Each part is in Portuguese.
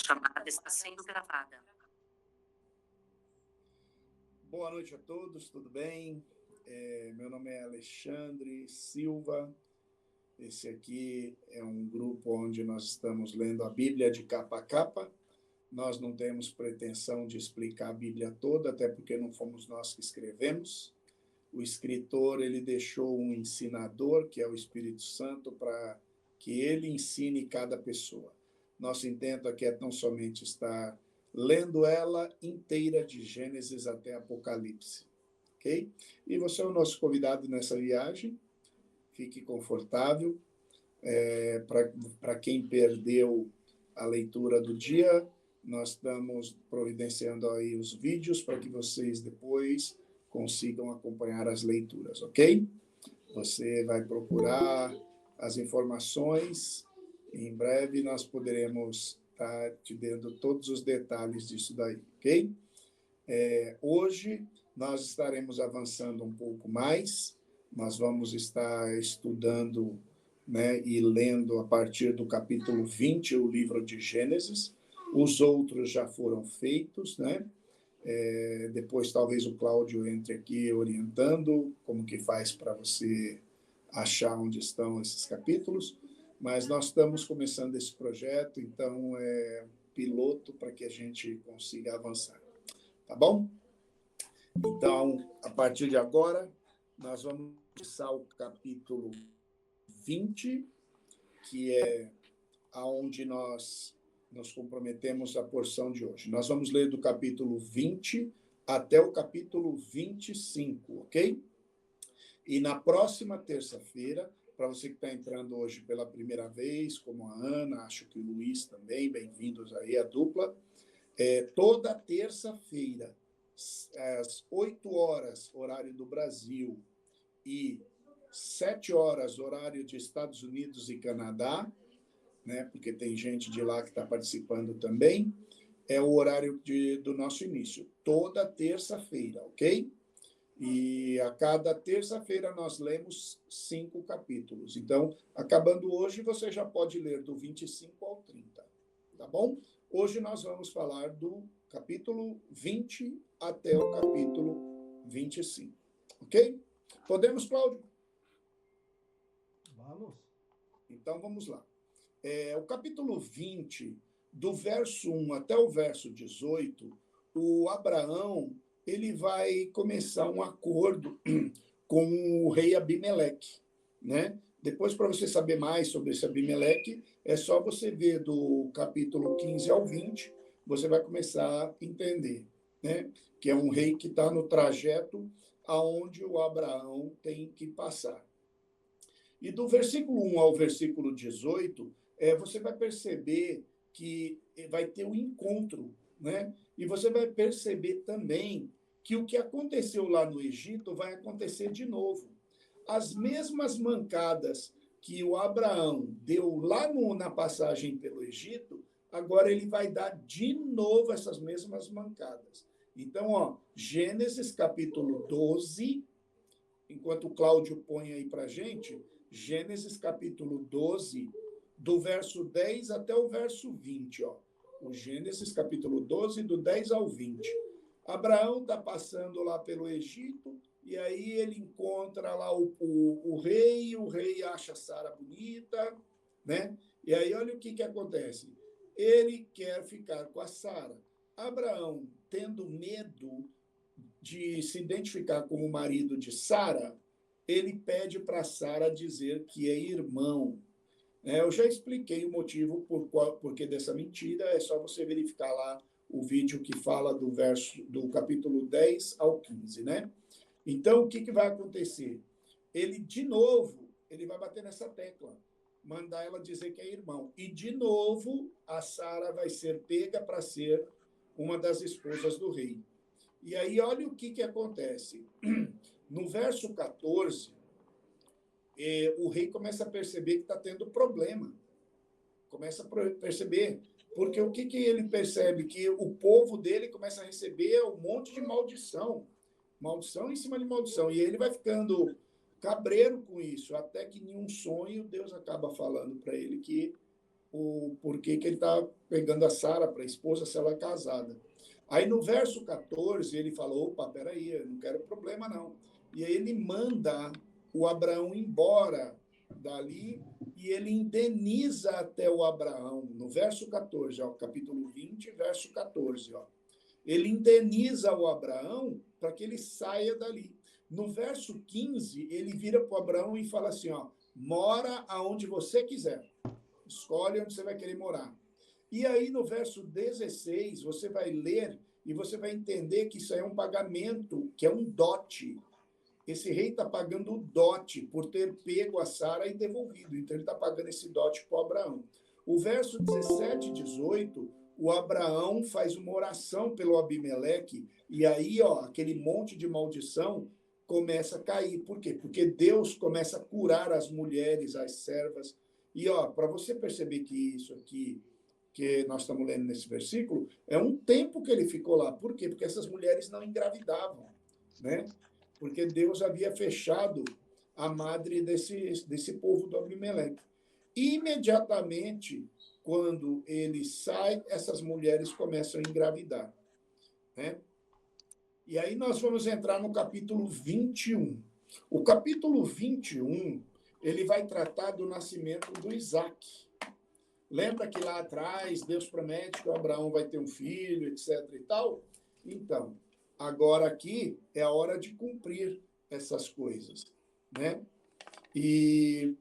chamada está sendo gravada. Boa noite a todos, tudo bem? Meu nome é Alexandre Silva. Esse aqui é um grupo onde nós estamos lendo a Bíblia de capa a capa. Nós não temos pretensão de explicar a Bíblia toda, até porque não fomos nós que escrevemos. O escritor, ele deixou um ensinador, que é o Espírito Santo, para que ele ensine cada pessoa. Nosso intento aqui é tão somente estar lendo ela inteira, de Gênesis até Apocalipse, ok? E você é o nosso convidado nessa viagem, fique confortável. Para quem perdeu a leitura do dia, nós estamos providenciando aí os vídeos para que vocês depois consigam acompanhar as leituras, ok? Você vai procurar as informações, e em breve nós poderemos estar te dando todos os detalhes disso daí, ok? Hoje nós estaremos avançando um pouco mais, nós vamos estar estudando, né, e lendo a partir do capítulo 20, o livro de Gênesis. Os outros já foram feitos, né? Depois talvez o Cláudio entre aqui orientando como que faz para você achar onde estão esses capítulos, mas nós estamos começando esse projeto, então é piloto para que a gente consiga avançar, tá bom? Então, a partir de agora, nós vamos começar o capítulo 20, que é aonde nós nos comprometemos a porção de hoje. Nós vamos ler do capítulo 20 até o capítulo 25, ok? E na próxima terça-feira, para você que está entrando hoje pela primeira vez, como a Ana, acho que o Luiz também, bem-vindos aí, a dupla, toda terça-feira, às 8 horas, horário do Brasil, e 7 horas, horário de Estados Unidos e Canadá, né, porque tem gente de lá que está participando também, é o horário do nosso início, toda terça-feira, ok? E a cada terça-feira nós lemos 5 capítulos. Então, acabando hoje, você já pode ler do 25 ao 30, tá bom? Hoje nós vamos falar do capítulo 20 até o capítulo 25, ok? Podemos, Cláudio? Vamos. Então, vamos lá. O capítulo 20, do verso 1 até o verso 18, o Abraão ele vai começar um acordo com o rei Abimeleque, né? Depois, para você saber mais sobre esse Abimeleque, é só você ver do capítulo 15 ao 20, você vai começar a entender, né? Que é um rei que está no trajeto aonde o Abraão tem que passar. E do versículo 1 ao versículo 18, você vai perceber que vai ter um encontro, né? E você vai perceber também que o que aconteceu lá no Egito vai acontecer de novo. As mesmas mancadas que o Abraão deu lá na passagem pelo Egito, agora ele vai dar de novo essas mesmas mancadas. Então, Gênesis capítulo 12, enquanto o Cláudio põe aí para a gente, Gênesis capítulo 12, do verso 10 até o verso 20. O Gênesis capítulo 12, do 10 ao 20. Abraão está passando lá pelo Egito, e aí ele encontra lá o rei acha Sara bonita, né? E aí olha o que acontece. Ele quer ficar com a Sara. Abraão, tendo medo de se identificar como marido de Sara, ele pede para Sara dizer que é irmão. Eu já expliquei o motivo porque dessa mentira, é só você verificar lá o vídeo que fala do capítulo 10 ao 15, né? Então, o que vai acontecer? Ele, de novo, ele vai bater nessa tecla, mandar ela dizer que é irmão. E, de novo, a Sara vai ser pega para ser uma das esposas do rei. E aí, olha o que acontece. No verso 14, o rei começa a perceber que está tendo problema. Começa a perceber. Porque o que ele percebe? Que o povo dele começa a receber um monte de maldição. Maldição em cima de maldição. E ele vai ficando cabreiro com isso, até que em um sonho Deus acaba falando para ele que o porquê que ele está pegando a Sara para esposa se ela é casada. Aí no verso 14 ele falou, opa, peraí, eu não quero problema não. E aí ele manda o Abraão embora dali e ele indeniza até o Abraão, no verso 14, ó, capítulo 20, verso 14, ó. Ele indeniza o Abraão para que ele saia dali. No verso 15, ele vira para o Abraão e fala assim, ó, mora aonde você quiser. Escolhe onde você vai querer morar. E aí, no verso 16, você vai ler e você vai entender que isso é um pagamento, que é um dote. Esse rei está pagando o dote por ter pego a Sara e devolvido. Então, ele está pagando esse dote para o Abraão. O verso 17 e 18, o Abraão faz uma oração pelo Abimeleque, e aí, ó, aquele monte de maldição começa a cair. Por quê? Porque Deus começa a curar as mulheres, as servas. E, ó, para você perceber que isso aqui, que nós estamos lendo nesse versículo, é um tempo que ele ficou lá. Por quê? Porque essas mulheres não engravidavam, né? Porque Deus havia fechado a madre desse povo do Abimeleque. Imediatamente, quando ele sai, essas mulheres começam a engravidar, né? E aí nós vamos entrar no capítulo 21. O capítulo 21, ele vai tratar do nascimento do Isaac. Lembra que lá atrás Deus promete que o Abraão vai ter um filho, etc. e tal? Então, agora aqui é a hora de cumprir essas coisas, né? E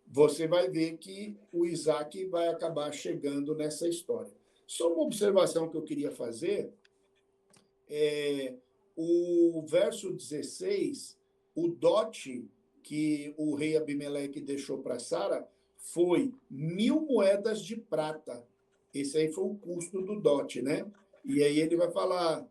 você vai ver que o Isaac vai acabar chegando nessa história. Só uma observação que eu queria fazer o verso 16, o dote que o rei Abimeleque deixou para Sara foi 1.000 moedas de prata. Esse aí foi o custo do dote, né? E aí ele vai falar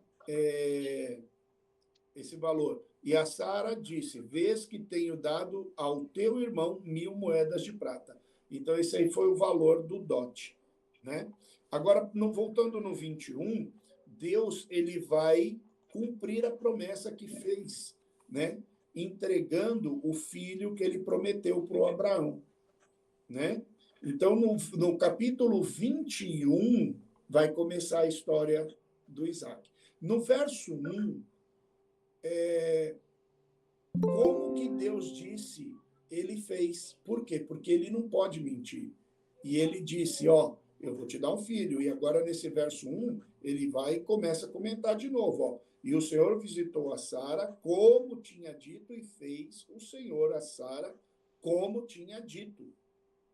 esse valor. E a Sara disse, vês que tenho dado ao teu irmão 1.000 moedas de prata. Então, esse aí foi o valor do dote, né? Agora, voltando no 21, Deus ele vai cumprir a promessa que fez, né? Entregando o filho que ele prometeu para o Abraão, né? Então, no capítulo 21, vai começar a história do Isaac. No verso 1, como que Deus disse, ele fez. Por quê? Porque ele não pode mentir. E ele disse, ó, eu vou te dar um filho. E agora, nesse verso 1, ele vai e começa a comentar de novo, ó. E o Senhor visitou a Sara, como tinha dito, e fez o Senhor a Sara, como tinha dito,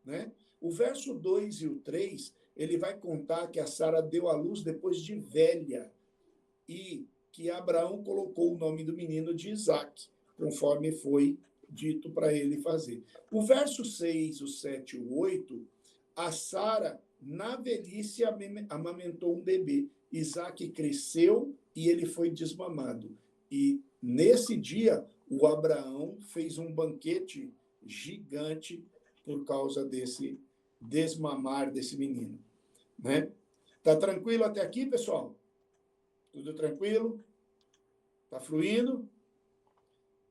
né? O verso 2 e o 3, ele vai contar que a Sara deu à luz depois de velha, e que Abraão colocou o nome do menino de Isaac, conforme foi dito para ele fazer. O verso 6, o 7 e o 8, a Sara, na velhice, amamentou um bebê. Isaac cresceu e ele foi desmamado. E nesse dia, o Abraão fez um banquete gigante por causa desse desmamar desse menino, né? Tá tranquilo até aqui, pessoal? Tudo tranquilo? Tá fluindo?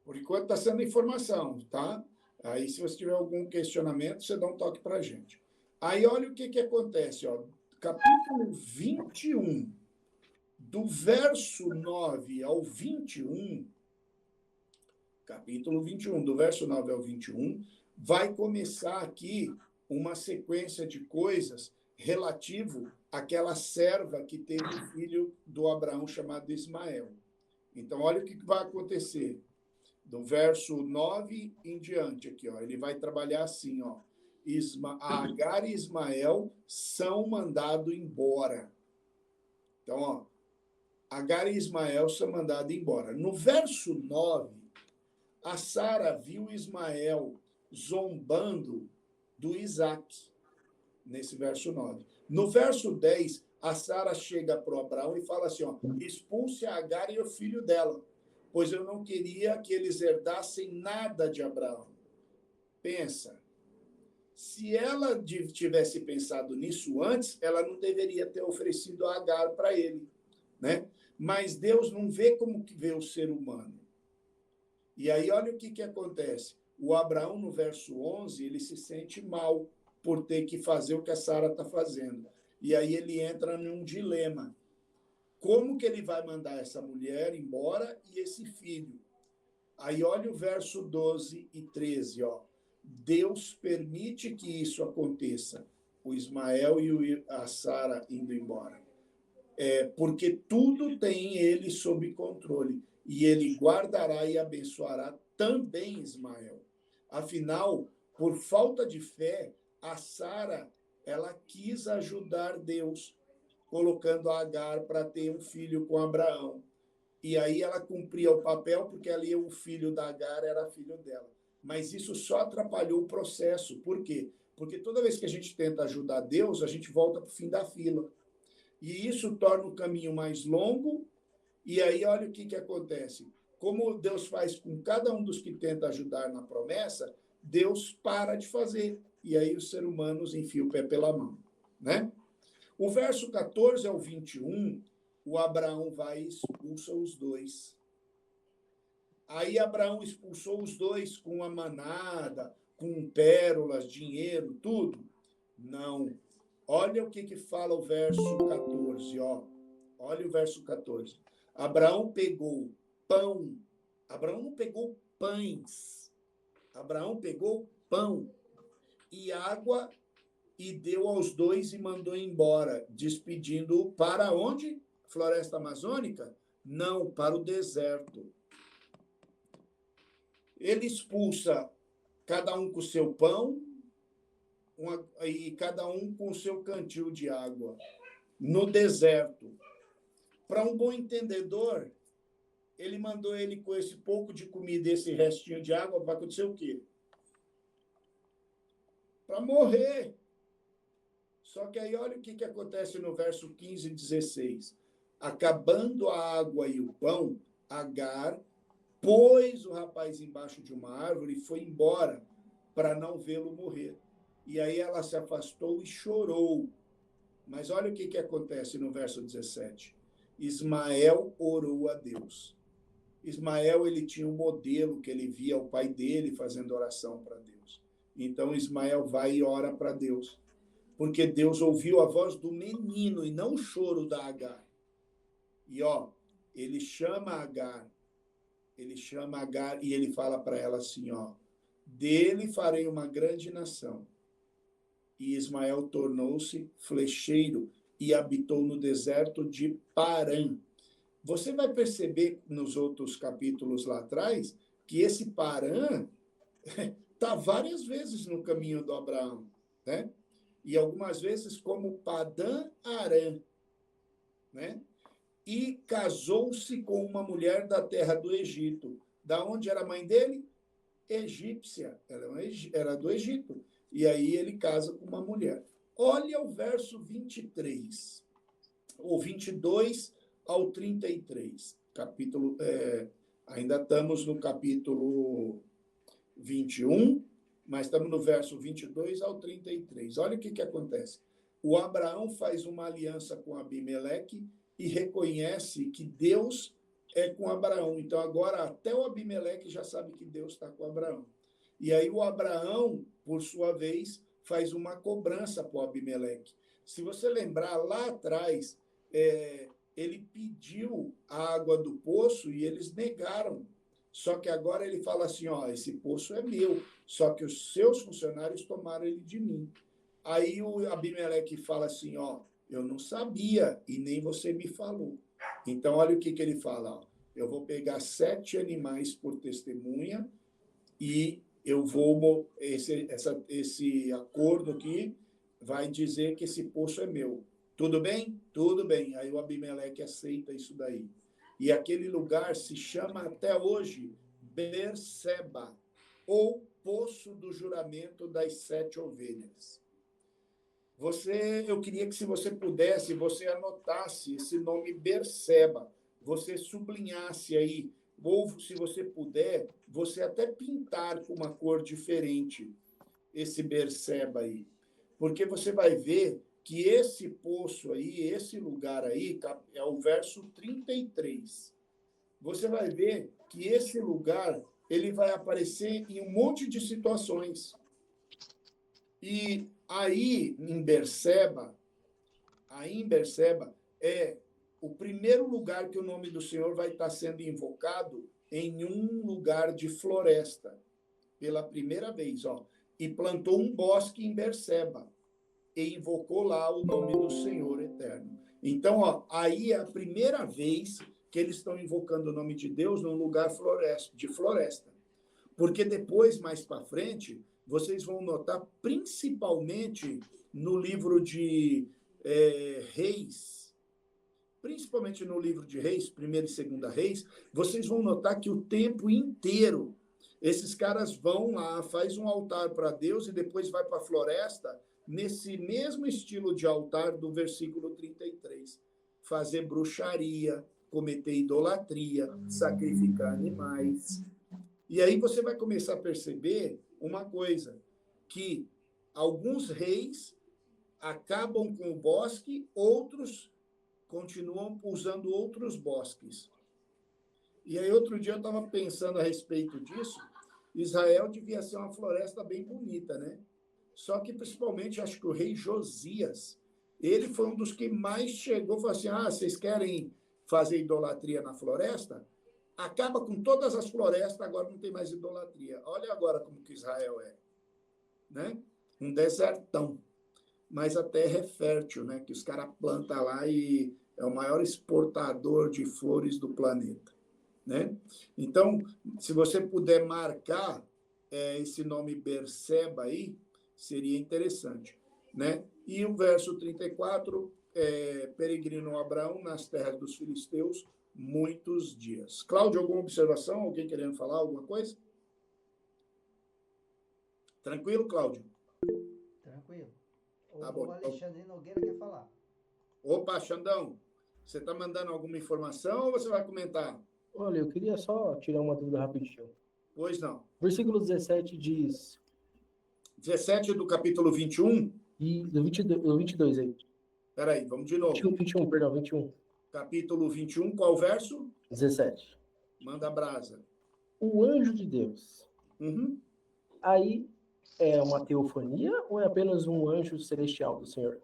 Por enquanto está sendo informação, tá? Aí, se você tiver algum questionamento, você dá um toque para a gente. Aí, olha o que acontece, ó. Capítulo 21, do verso 9 ao 21, capítulo 21, do verso 9 ao 21, vai começar aqui uma sequência de coisas relativo àquela serva que teve o filho do Abraão chamado Ismael. Então, olha o que vai acontecer. Do verso 9 em diante aqui, ó, ele vai trabalhar assim, ó. Agar e Ismael são mandados embora. Então, ó, Agar e Ismael são mandados embora. No verso 9, a Sara viu Ismael zombando do Isaac, nesse verso 9. No verso 10, a Sara chega para o Abraão e fala assim, ó, expulse a Agar e o filho dela, pois eu não queria que eles herdassem nada de Abraão. Pensa, se ela tivesse pensado nisso antes, ela não deveria ter oferecido a Agar para ele, né? Mas Deus não vê como que vê o ser humano. E aí olha o que acontece. O Abraão, no verso 11, ele se sente mal, por ter que fazer o que a Sara está fazendo. E aí ele entra num dilema. Como que ele vai mandar essa mulher embora e esse filho? Aí olha o verso 12 e 13, ó. Deus permite que isso aconteça, o Ismael e a Sara indo embora. Porque tudo tem ele sob controle, e ele guardará e abençoará também Ismael. Afinal, por falta de fé, a Sara, ela quis ajudar Deus, colocando a Agar para ter um filho com Abraão. E aí ela cumpria o papel, porque ali o filho da Agar era filho dela. Mas isso só atrapalhou o processo. Por quê? Porque toda vez que a gente tenta ajudar Deus, a gente volta para o fim da fila. E isso torna o caminho mais longo. E aí, olha o que acontece. Como Deus faz com cada um dos que tenta ajudar na promessa, Deus para de fazer. E aí os seres humanos enfiam o pé pela mão, né? O verso 14 ao 21, o Abraão vai e expulsa os dois. Aí Abraão expulsou os dois com a manada, com pérolas, dinheiro, tudo? Não. Olha o que fala o verso 14, ó. Olha o verso 14. Abraão pegou pão. Abraão não pegou pães. Abraão pegou pão e água e deu aos dois e mandou embora, despedindo-o para onde? Floresta Amazônica? Não, para o deserto. Ele expulsa cada um com o seu pão e cada um com o seu cantil de água no deserto. Para um bom entendedor, ele mandou ele com esse pouco de comida, esse restinho de água, para acontecer o quê? Para morrer. Só que aí olha o que acontece no verso 15 e 16. Acabando a água e o pão, Agar pôs o rapaz embaixo de uma árvore e foi embora para não vê-lo morrer. E aí ela se afastou e chorou. Mas olha o que acontece no verso 17. Ismael orou a Deus. Ismael, ele tinha um modelo que ele via o pai dele fazendo oração para Deus. Então Ismael vai e ora para Deus. Porque Deus ouviu a voz do menino e não o choro da Agar. E ó, ele chama Agar e ele fala para ela assim, ó, dele farei uma grande nação. E Ismael tornou-se flecheiro e habitou no deserto de Parã. Você vai perceber nos outros capítulos lá atrás que esse Parã está várias vezes no caminho do Abraão, né? E algumas vezes como Padã Arã, né? E casou-se com uma mulher da terra do Egito. Da onde era a mãe dele? Egípcia. Ela era do Egito. E aí ele casa com uma mulher. Olha o verso 23, ou 22 ao 33. Capítulo, ainda estamos no capítulo 21, mas estamos no verso 22 ao 33. Olha o que acontece. O Abraão faz uma aliança com Abimeleque e reconhece que Deus é com Abraão. Então, agora, até o Abimeleque já sabe que Deus está com Abraão. E aí o Abraão, por sua vez, faz uma cobrança para o Abimeleque. Se você lembrar, lá atrás, ele pediu a água do poço e eles negaram. Só que agora ele fala assim, ó, esse poço é meu, só que os seus funcionários tomaram ele de mim. Aí o Abimeleque fala assim, ó, eu não sabia e nem você me falou. Então, olha o que ele fala. Ó. Eu vou pegar 7 animais por testemunha e eu vou... Esse acordo aqui vai dizer que esse poço é meu. Tudo bem? Tudo bem. Aí o Abimeleque aceita isso daí. E aquele lugar se chama até hoje Berseba, ou Poço do Juramento das 7 Ovelhas. Eu queria que, se você pudesse, você anotasse esse nome Berseba, você sublinhasse aí, ou, se você puder, você até pintar com uma cor diferente esse Berseba aí. Porque você vai ver que esse poço aí, esse lugar aí, é o verso 33. Você vai ver que esse lugar, ele vai aparecer em um monte de situações. E Aí, em Berseba é o primeiro lugar que o nome do Senhor vai estar sendo invocado em um lugar de floresta, pela primeira vez, ó. E plantou um bosque em Berseba e invocou lá o nome do Senhor eterno. Então, ó, aí é a primeira vez que eles estão invocando o nome de Deus num lugar de floresta. Porque depois, mais para frente, vocês vão notar, principalmente no livro de Reis, principalmente no livro de Reis, 1ª e 2ª Reis, vocês vão notar que o tempo inteiro esses caras vão lá, faz um altar para Deus e depois vai para a floresta, nesse mesmo estilo de altar do versículo 33. Fazer bruxaria, cometer idolatria, sacrificar animais. E aí você vai começar a perceber uma coisa, que alguns reis acabam com o bosque, outros continuam usando outros bosques. E aí outro dia eu estava pensando a respeito disso, Israel devia ser uma floresta bem bonita, né? Só que principalmente acho que o rei Josias, ele foi um dos que mais chegou, falou assim, vocês querem fazer idolatria na floresta? Acaba com todas as florestas, agora não tem mais idolatria. Olha agora como que Israel é, né? Um desertão. Mas a terra é fértil, né? Que os caras plantam lá e é o maior exportador de flores do planeta, né? Então, se você puder marcar esse nome Berseba aí, seria interessante, né? E o verso 34, peregrino Abraão nas terras dos filisteus muitos dias. Cláudio, alguma observação? Alguém querendo falar alguma coisa? Tranquilo, Cláudio? Tranquilo. Tá bom. O Alexandre Nogueira quer falar. Opa, Xandão, você está mandando alguma informação ou você vai comentar? Olha, eu queria só tirar uma dúvida rapidinho. Pois não. Versículo 17 diz... 17 do capítulo 21? E do 22 aí. Peraí, vamos de novo. 21, perdão, 21. Capítulo 21, qual verso? 17. Manda brasa. O anjo de Deus. Uhum. Aí é uma teofania ou é apenas um anjo celestial do Senhor?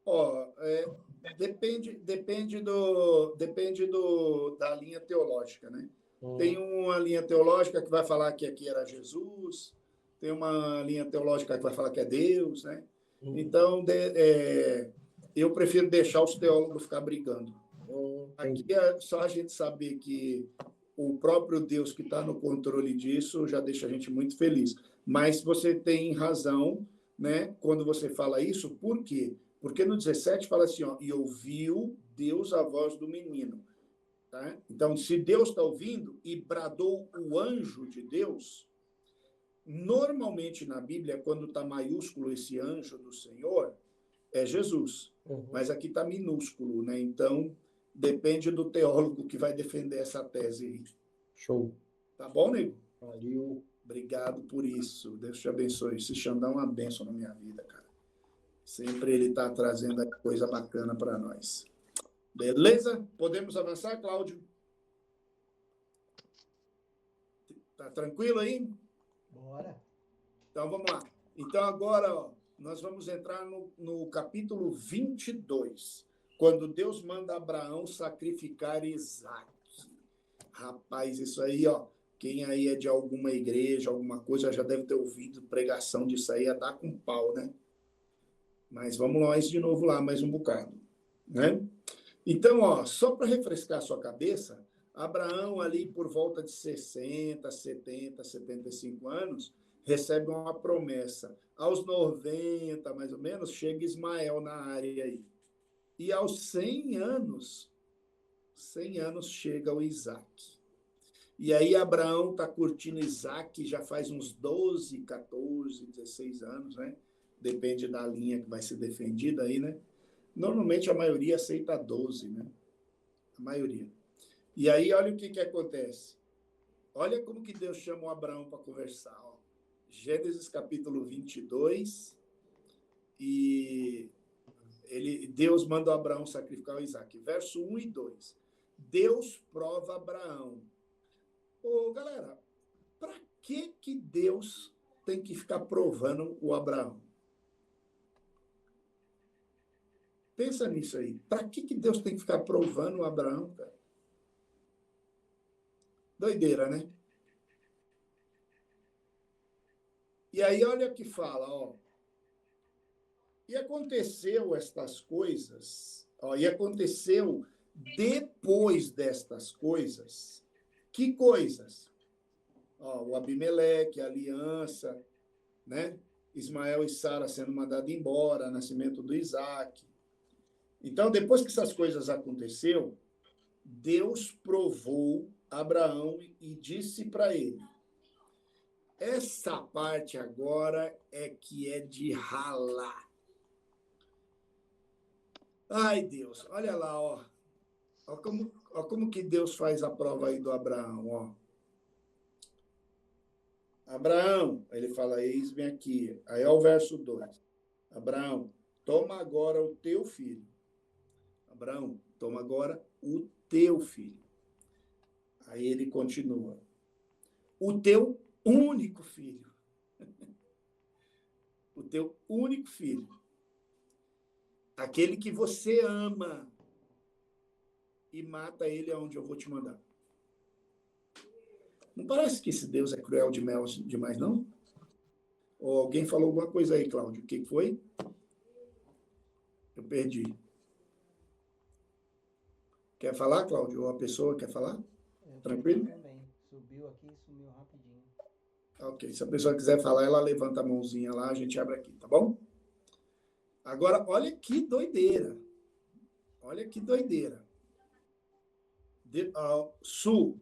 Ó, depende da linha teológica, né? Tem uma linha teológica que vai falar que aqui era Jesus, tem uma linha teológica que vai falar que é Deus, né? Então, eu prefiro deixar os teólogos ficar brigando. Aqui é só a gente saber que o próprio Deus que está no controle disso já deixa a gente muito feliz. Mas você tem razão, né? Quando você fala isso, por quê? Porque no 17 fala assim, ó, e ouviu Deus a voz do menino. Tá? Então, se Deus está ouvindo e bradou o anjo de Deus, normalmente na Bíblia, quando está maiúsculo esse anjo do Senhor, é Jesus. Mas aqui está minúsculo, né? Então, depende do teólogo que vai defender essa tese aí. Show. Tá bom, nego? Valeu. Obrigado por isso. Deus te abençoe. Esse Xandão é uma bênção na minha vida, cara. Sempre ele está trazendo coisa bacana para nós. Beleza? Podemos avançar, Cláudio? Tá tranquilo aí? Bora. Então, vamos lá. Então, agora, ó, nós vamos entrar no capítulo 22, quando Deus manda Abraão sacrificar Isaac. Rapaz, isso aí, ó, quem aí é de alguma igreja, alguma coisa, já deve ter ouvido pregação disso aí, a dar com pau, né? Mas vamos nós de novo lá, mais um bocado, né? Então, ó, só para refrescar a sua cabeça, Abraão ali por volta de 60, 70, 75 anos, recebe uma promessa. Aos 90, mais ou menos, chega Ismael na área aí. E aos 100 anos chega o Isaac. E aí Abraão está curtindo Isaac já faz uns 12, 14, 16 anos, né? Depende da linha que vai ser defendida aí, né? Normalmente a maioria aceita 12, né? A maioria. E aí olha o que acontece. Olha como que Deus chama o Abraão para conversar, ó. Gênesis capítulo 22, e Deus manda o Abraão sacrificar o Isaac. Verso 1 e 2. Deus prova Abraão. Ô, galera, para que Deus tem que ficar provando o Abraão? Pensa nisso aí. Para que Deus tem que ficar provando o Abraão, cara? Doideira, né? E aí, olha o que fala, ó. E aconteceu estas coisas, ó, e aconteceu depois destas coisas. Que coisas? Ó, o Abimeleque, a aliança, né? Ismael e Sara sendo mandados embora, nascimento do Isaac. Então, depois que essas coisas aconteceram, Deus provou Abraão e disse para ele: essa parte agora é que é de ralar. Ai, Deus, olha lá, ó. Ó como que Deus faz a prova aí do Abraão, ó. Abraão, ele fala, eis-me aqui. Aí é o verso 2. Abraão, toma agora o teu filho. Abraão, toma agora o teu filho. Aí ele continua. O teu único filho. O teu único filho. Aquele que você ama. E mata ele aonde eu vou te mandar. Não parece que esse Deus é cruel demais, não? Ou alguém falou alguma coisa aí, Cláudio? O que foi? Eu perdi. Quer falar, Cláudio? Ou a pessoa quer falar? Tranquilo? Também. Subiu aqui e sumiu rapidinho. Ok. Se a pessoa quiser falar, ela levanta a mãozinha lá, a gente abre aqui, tá bom? Agora, olha que doideira. Olha que doideira. Su.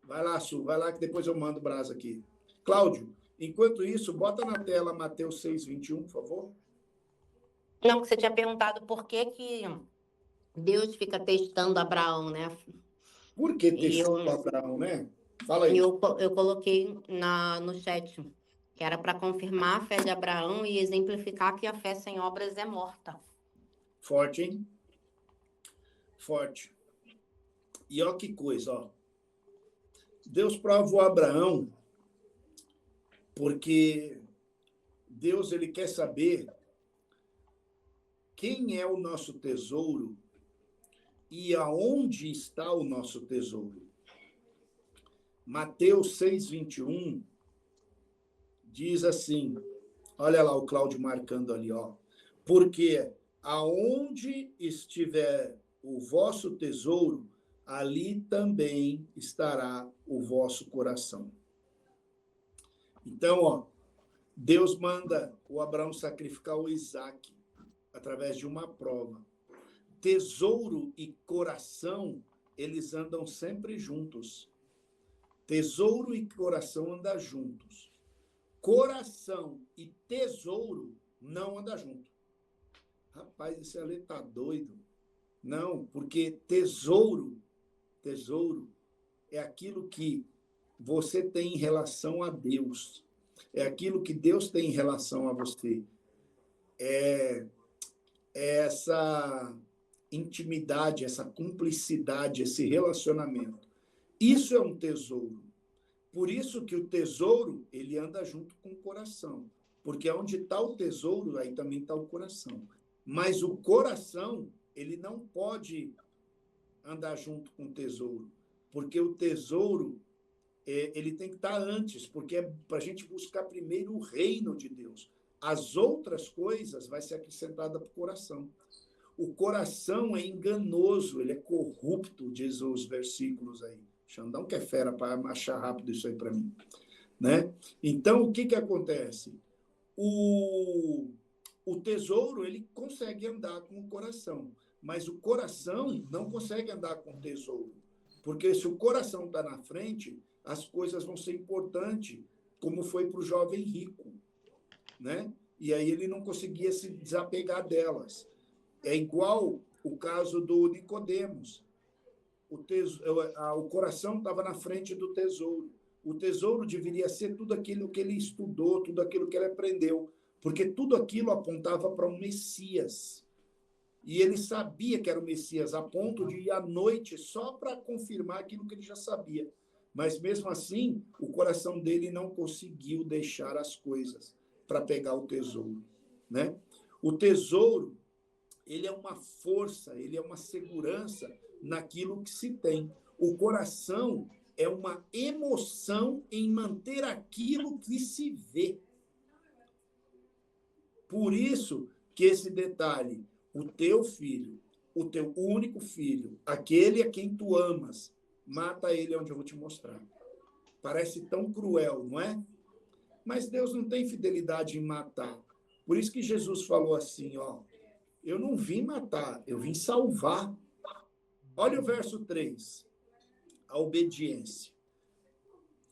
Vai lá, Su. Vai lá que depois eu mando o braço aqui. Cláudio, enquanto isso, bota na tela Mateus 6:21, por favor. Não, que você tinha perguntado por que Deus fica testando Abraão, né? Por que E testou eu, Abraão, né? Fala aí. eu coloquei no chat que era para confirmar a fé de Abraão e exemplificar que a fé sem obras é morta. Forte, hein? Forte. E olha que coisa, ó. Deus provou Abraão porque Deus ele quer saber quem é o nosso tesouro e aonde está o nosso tesouro. Mateus 6:21 diz assim, olha lá o Cláudio marcando ali, ó. Porque aonde estiver o vosso tesouro, ali também estará o vosso coração. Então, ó, Deus manda o Abraão sacrificar o Isaac através de uma prova. Tesouro e coração, eles andam sempre juntos. Tesouro e coração andam juntos. Coração e tesouro não andam juntos. Rapaz, esse ali tá doido. Não, porque tesouro é aquilo que você tem em relação a Deus. É aquilo que Deus tem em relação a você. É essa intimidade, essa cumplicidade, esse relacionamento. Isso é um tesouro. Por isso que o tesouro, ele anda junto com o coração. Porque onde está o tesouro, aí também está o coração. Mas o coração, ele não pode andar junto com o tesouro. Porque o tesouro, ele tem que estar antes, porque é para a gente buscar primeiro o reino de Deus. As outras coisas vai ser acrescentada para o coração. O coração é enganoso, ele é corrupto, diz os versículos aí. Xandão que é fera para achar rápido isso aí para mim. Né? Então, o que acontece? O tesouro, ele consegue andar com o coração, mas o coração não consegue andar com o tesouro. Porque se o coração está na frente, as coisas vão ser importantes, como foi para o jovem rico. Né? E aí ele não conseguia se desapegar delas. É igual o caso do Nicodemos. O coração estava na frente do tesouro. O tesouro deveria ser tudo aquilo que ele estudou, tudo aquilo que ele aprendeu, porque tudo aquilo apontava para um Messias. E ele sabia que era o Messias, a ponto de ir à noite só para confirmar aquilo que ele já sabia. Mas, mesmo assim, o coração dele não conseguiu deixar as coisas para pegar o tesouro. Né? O tesouro, ele é uma força, ele é uma segurança naquilo que se tem. O coração é uma emoção em manter aquilo que se vê. Por isso que esse detalhe, o teu filho, o teu único filho, aquele a quem tu amas, mata ele onde eu vou te mostrar. Parece tão cruel, não é? Mas Deus não tem fidelidade em matar. Por isso que Jesus falou assim, ó, eu não vim matar, eu vim salvar. Olha o verso 3, a obediência.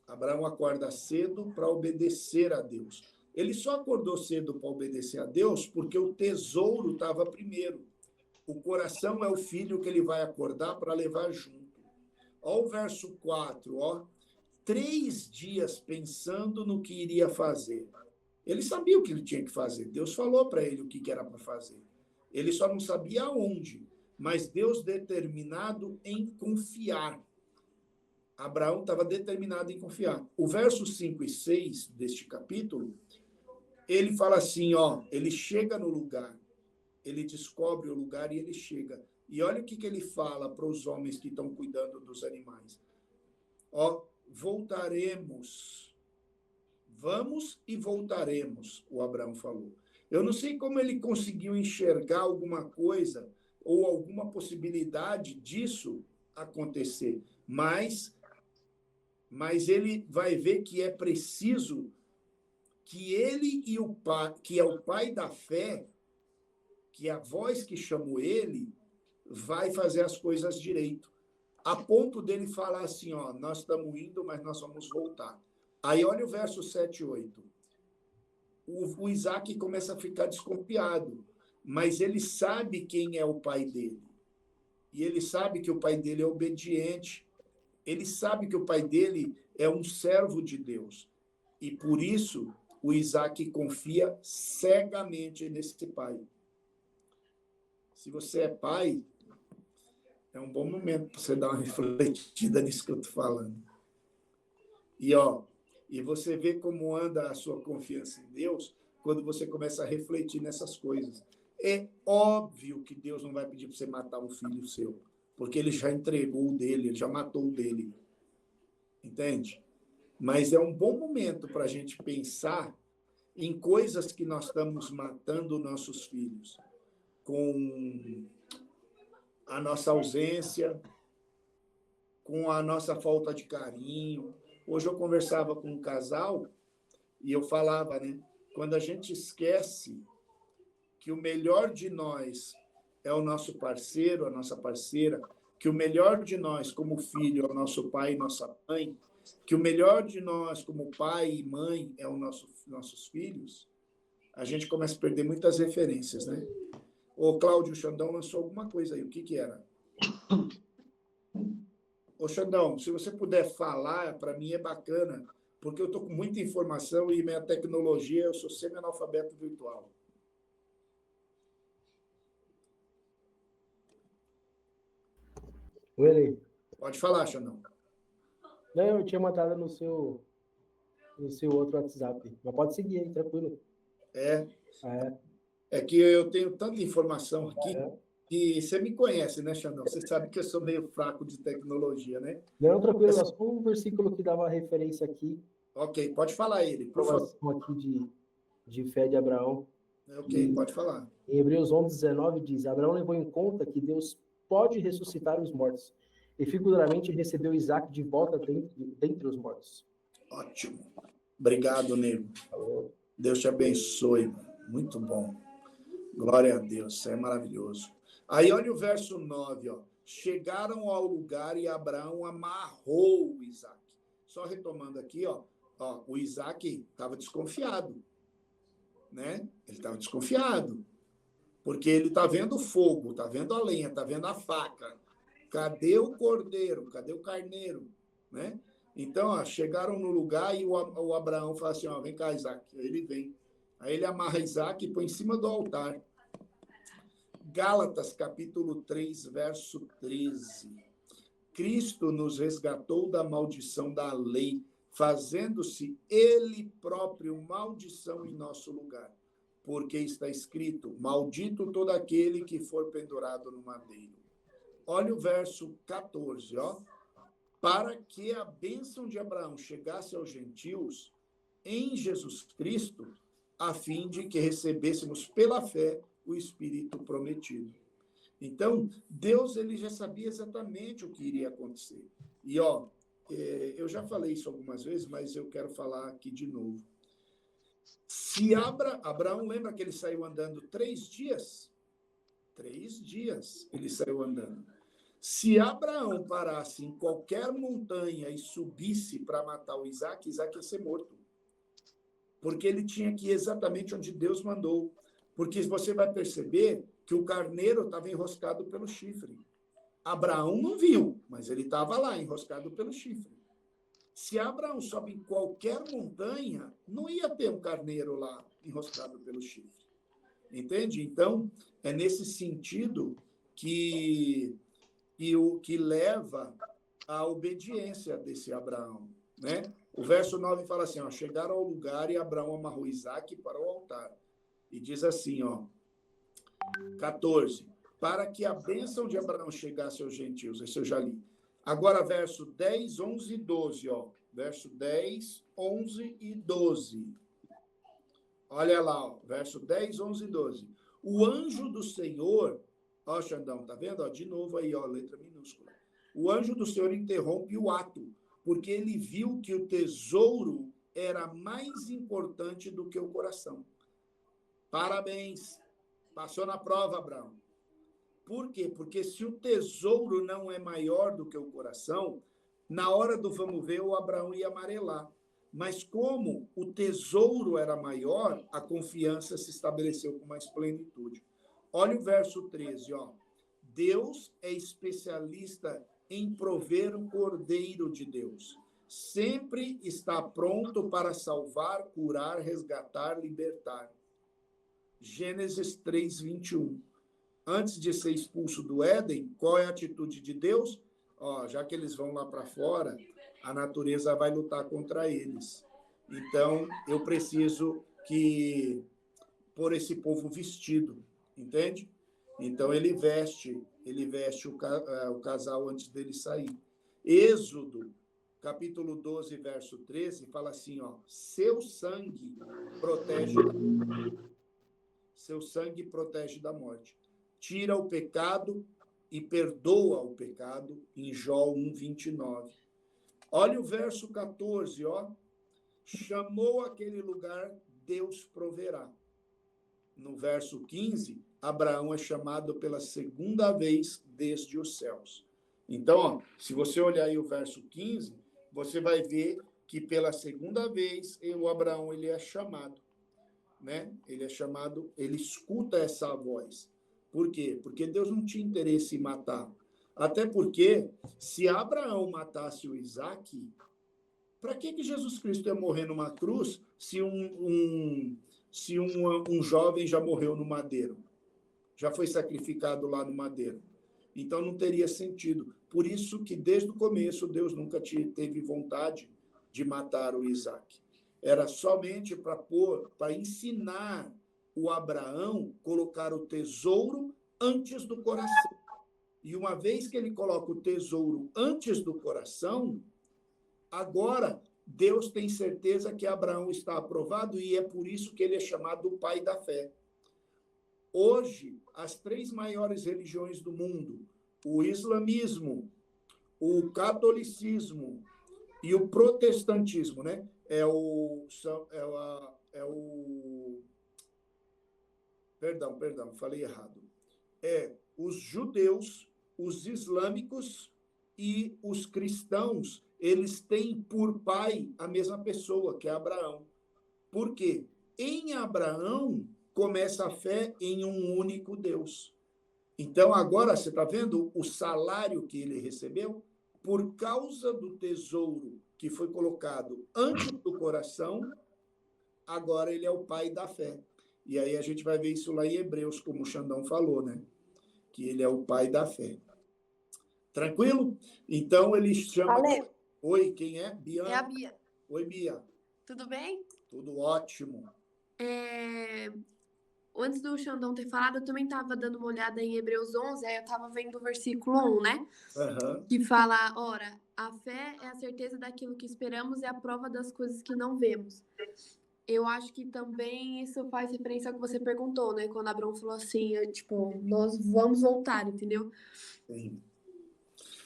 Abraão acorda cedo para obedecer a Deus. Ele só acordou cedo para obedecer a Deus porque o tesouro estava primeiro. O coração é o filho que ele vai acordar para levar junto. Olha o verso 4, ó. 3 dias pensando no que iria fazer. Ele sabia o que ele tinha que fazer. Deus falou para ele o que era para fazer. Ele só não sabia aonde. Mas Deus determinado em confiar. Abraão estava determinado em confiar. O verso 5 e 6 deste capítulo, ele fala assim, ó, ele chega no lugar, ele descobre o lugar e ele chega. E olha o que ele fala para os homens que estão cuidando dos animais. Ó, voltaremos. Vamos e voltaremos, o Abraão falou. Eu não sei como ele conseguiu enxergar alguma coisa ou alguma possibilidade disso acontecer, mas ele vai ver que é preciso que ele e o pai, que é o pai da fé, que é a voz que chamou ele, vai fazer as coisas direito. A ponto dele falar assim, ó, nós estamos indo, mas nós vamos voltar. Aí olha o verso 7 e 8. O Isaac começa a ficar desconfiado, mas ele sabe quem é o pai dele. E ele sabe que o pai dele é obediente. Ele sabe que o pai dele é um servo de Deus. E por isso, o Isaac confia cegamente nesse pai. Se você é pai, é um bom momento para você dar uma refletida nisso que eu estou falando. E você vê como anda a sua confiança em Deus quando você começa a refletir nessas coisas. É óbvio que Deus não vai pedir para você matar um filho seu, porque ele já entregou o dele, ele já matou o dele. Entende? Mas é um bom momento para a gente pensar em coisas que nós estamos matando nossos filhos, com a nossa ausência, com a nossa falta de carinho. Hoje eu conversava com um casal e eu falava, né? Quando a gente esquece que o melhor de nós é o nosso parceiro, a nossa parceira, que o melhor de nós como filho é o nosso pai e nossa mãe, que o melhor de nós como pai e mãe é o nossos filhos, a gente começa a perder muitas referências, né? O Cláudio Xandão lançou alguma coisa aí, o que era? Ô Xandão, se você puder falar, para mim é bacana, porque eu estou com muita informação e minha tecnologia, eu sou semi-analfabeto virtual. Willy, Pode falar, Xandão. não, eu tinha mandado no seu outro WhatsApp. Mas pode seguir aí, tranquilo. É que eu tenho tanta informação aqui que você me conhece, né, Xandão? Você sabe que eu sou meio fraco de tecnologia, né? Não, tranquilo, é só um versículo que dava referência aqui. Ok, pode falar ele, por favor. Aqui de fé de Abraão. Ok, pode falar. Em Hebreus 11:19 diz, Abraão levou em conta que Deus pode ressuscitar os mortos, e figuramente recebeu Isaac de volta dentre os mortos. Ótimo. Obrigado, Nego. Deus te abençoe. Muito bom. Glória a Deus, isso é maravilhoso. Aí olha o verso 9, ó. Chegaram ao lugar e Abraão amarrou o Isaac. Só retomando aqui, ó, o Isaac estava desconfiado, né? Ele estava desconfiado, porque ele está vendo o fogo, está vendo a lenha, está vendo a faca. Cadê o cordeiro? Cadê o carneiro? Né? Então, ó, chegaram no lugar e o Abraão fala assim, ó, vem cá, Isaac. Aí ele vem. Aí ele amarra Isaac e põe em cima do altar. Gálatas, capítulo 3, verso 13. Cristo nos resgatou da maldição da lei, fazendo-se ele próprio maldição em nosso lugar. porque está escrito: maldito todo aquele que for pendurado no madeiro. Olha o verso 14, ó. Para que a bênção de Abraão chegasse aos gentios em Jesus Cristo, a fim de que recebêssemos pela fé o Espírito prometido. Então, Deus ele já sabia exatamente o que iria acontecer. E, ó, eu já falei isso algumas vezes, mas eu quero falar aqui de novo. Se Abraão, lembra que ele saiu andando 3 dias? 3 dias ele saiu andando. Se Abraão parasse em qualquer montanha e subisse para matar o Isaac, Isaac ia ser morto. Porque ele tinha que ir exatamente onde Deus mandou. Porque você vai perceber que o carneiro estava enroscado pelo chifre. Abraão não viu, mas ele estava lá, enroscado pelo chifre. Se Abraão sobe em qualquer montanha, não ia ter um carneiro lá, enroscado pelo chifre. Entende? Então, é nesse sentido que leva à obediência desse Abraão, né? O verso 9 fala assim, ó, chegaram ao lugar e Abraão amarrou Isaque para o altar. E diz assim, ó, 14, para que a bênção de Abraão chegasse aos gentios. Esse eu já li. Agora, verso 10, 11 e 12, ó. Verso 10, 11 e 12. Olha lá, ó, verso 10, 11 e 12. O anjo do Senhor, ó, Xandão, tá vendo? Ó, de novo aí, ó, letra minúscula. O anjo do Senhor interrompe o ato, porque ele viu que o tesouro era mais importante do que o coração. Parabéns. Passou na prova, Abraão. Por quê? Porque se o tesouro não é maior do que o coração, na hora do vamos ver, o Abraão ia amarelar. Mas como o tesouro era maior, a confiança se estabeleceu com mais plenitude. Olha o verso 13, ó. Deus é especialista em prover o Cordeiro de Deus. Sempre está pronto para salvar, curar, resgatar, libertar. Gênesis 3, 21. Antes de ser expulso do Éden, qual é a atitude de Deus? Ó, já que eles vão lá para fora, a natureza vai lutar contra eles. Então, eu preciso pôr esse povo vestido, entende? Então, ele veste o casal antes dele sair. Êxodo, capítulo 12, verso 13, fala assim, ó, seu sangue protege da morte. Tira o pecado e perdoa o pecado, em Jó 1, 29. Olha o verso 14, ó. Chamou aquele lugar, Deus proverá. No verso 15, Abraão é chamado pela segunda vez desde os céus. Então, ó, se você olhar aí o verso 15, você vai ver que pela segunda vez o Abraão ele é chamado, né? Ele é chamado, ele escuta essa voz. Por quê? Porque Deus não tinha interesse em matar. Até porque, se Abraão matasse o Isaque, para que Jesus Cristo ia morrer numa cruz se um jovem já morreu no madeiro? Já foi sacrificado lá no madeiro. Então, não teria sentido. Por isso que, desde o começo, Deus nunca teve vontade de matar o Isaque. Era somente para ensinar o Abraão colocar o tesouro antes do coração. E uma vez que ele coloca o tesouro antes do coração, agora Deus tem certeza que Abraão está aprovado e é por isso que ele é chamado o pai da fé. Hoje, as 3 maiores religiões do mundo, o islamismo, o catolicismo e o protestantismo, né? Perdão, falei errado. Os judeus, os islâmicos e os cristãos, eles têm por pai a mesma pessoa, que é Abraão. Por quê? Em Abraão começa a fé em um único Deus. Então, agora, você está vendo o salário que ele recebeu? Por causa do tesouro que foi colocado antes do coração, agora ele é o pai da fé. E aí a gente vai ver isso lá em Hebreus, como o Xandão falou, né? Que ele é o pai da fé. Tranquilo? Então, ele chama... Ale. Oi, quem é? Bia? É a Bia. Oi, Bia. Tudo bem? Tudo ótimo. antes do Xandão ter falado, eu também estava dando uma olhada em Hebreus 11, aí eu estava vendo o versículo 1, né? Aham. Que fala, ora, a fé é a certeza daquilo que esperamos e a prova das coisas que não vemos. Eu acho que também isso faz referência ao que você perguntou, né? Quando Abraão falou assim, tipo, nós vamos voltar, entendeu? Sim.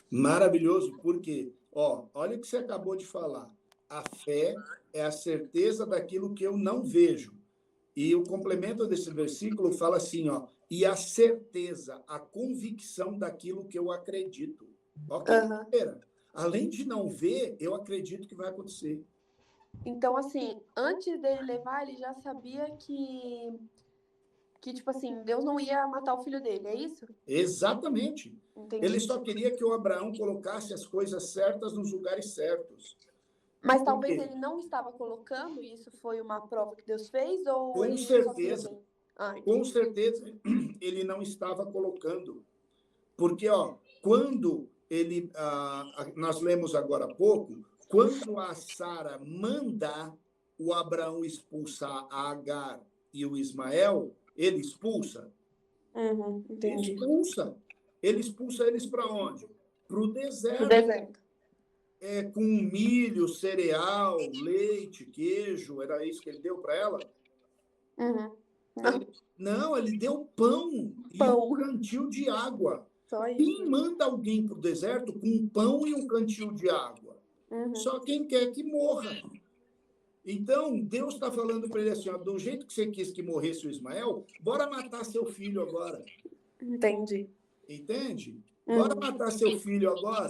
Maravilhoso, porque, olha o que você acabou de falar. A fé é a certeza daquilo que eu não vejo. E o complemento desse versículo fala assim, e a certeza, a convicção daquilo que eu acredito. Ok, Aham. além de não ver, eu acredito que vai acontecer. Então, assim, antes dele levar, ele já sabia que, tipo assim, Deus não ia matar o filho dele, é isso? Exatamente. Entendi. Ele só queria que o Abraão colocasse as coisas certas nos lugares certos. Mas Por talvez quê? ele não estava colocando, e isso foi uma prova que Deus fez, ou Com ele só queria certeza, ver? Ah, com entendi. certeza, ele não estava colocando. Porque, quando ele, nós lemos agora há pouco, quando a Sara manda o Abraão expulsar a Agar e o Ismael, ele expulsa? Uhum, entendi. Expulsa. Ele expulsa eles para onde? Para o Pro deserto. deserto. Com milho, cereal, leite, queijo, era isso que ele deu para ela? Uhum. Não, ele deu pão e Pão. um cantil de água. Só isso. Quem manda alguém para o deserto com um pão e um cantil de água? Uhum. Só quem quer que morra. Então, Deus está falando para ele assim, do jeito que você quis que morresse o Ismael, bora matar seu filho agora. Entendi. Entende? Bora Uhum. matar seu filho agora.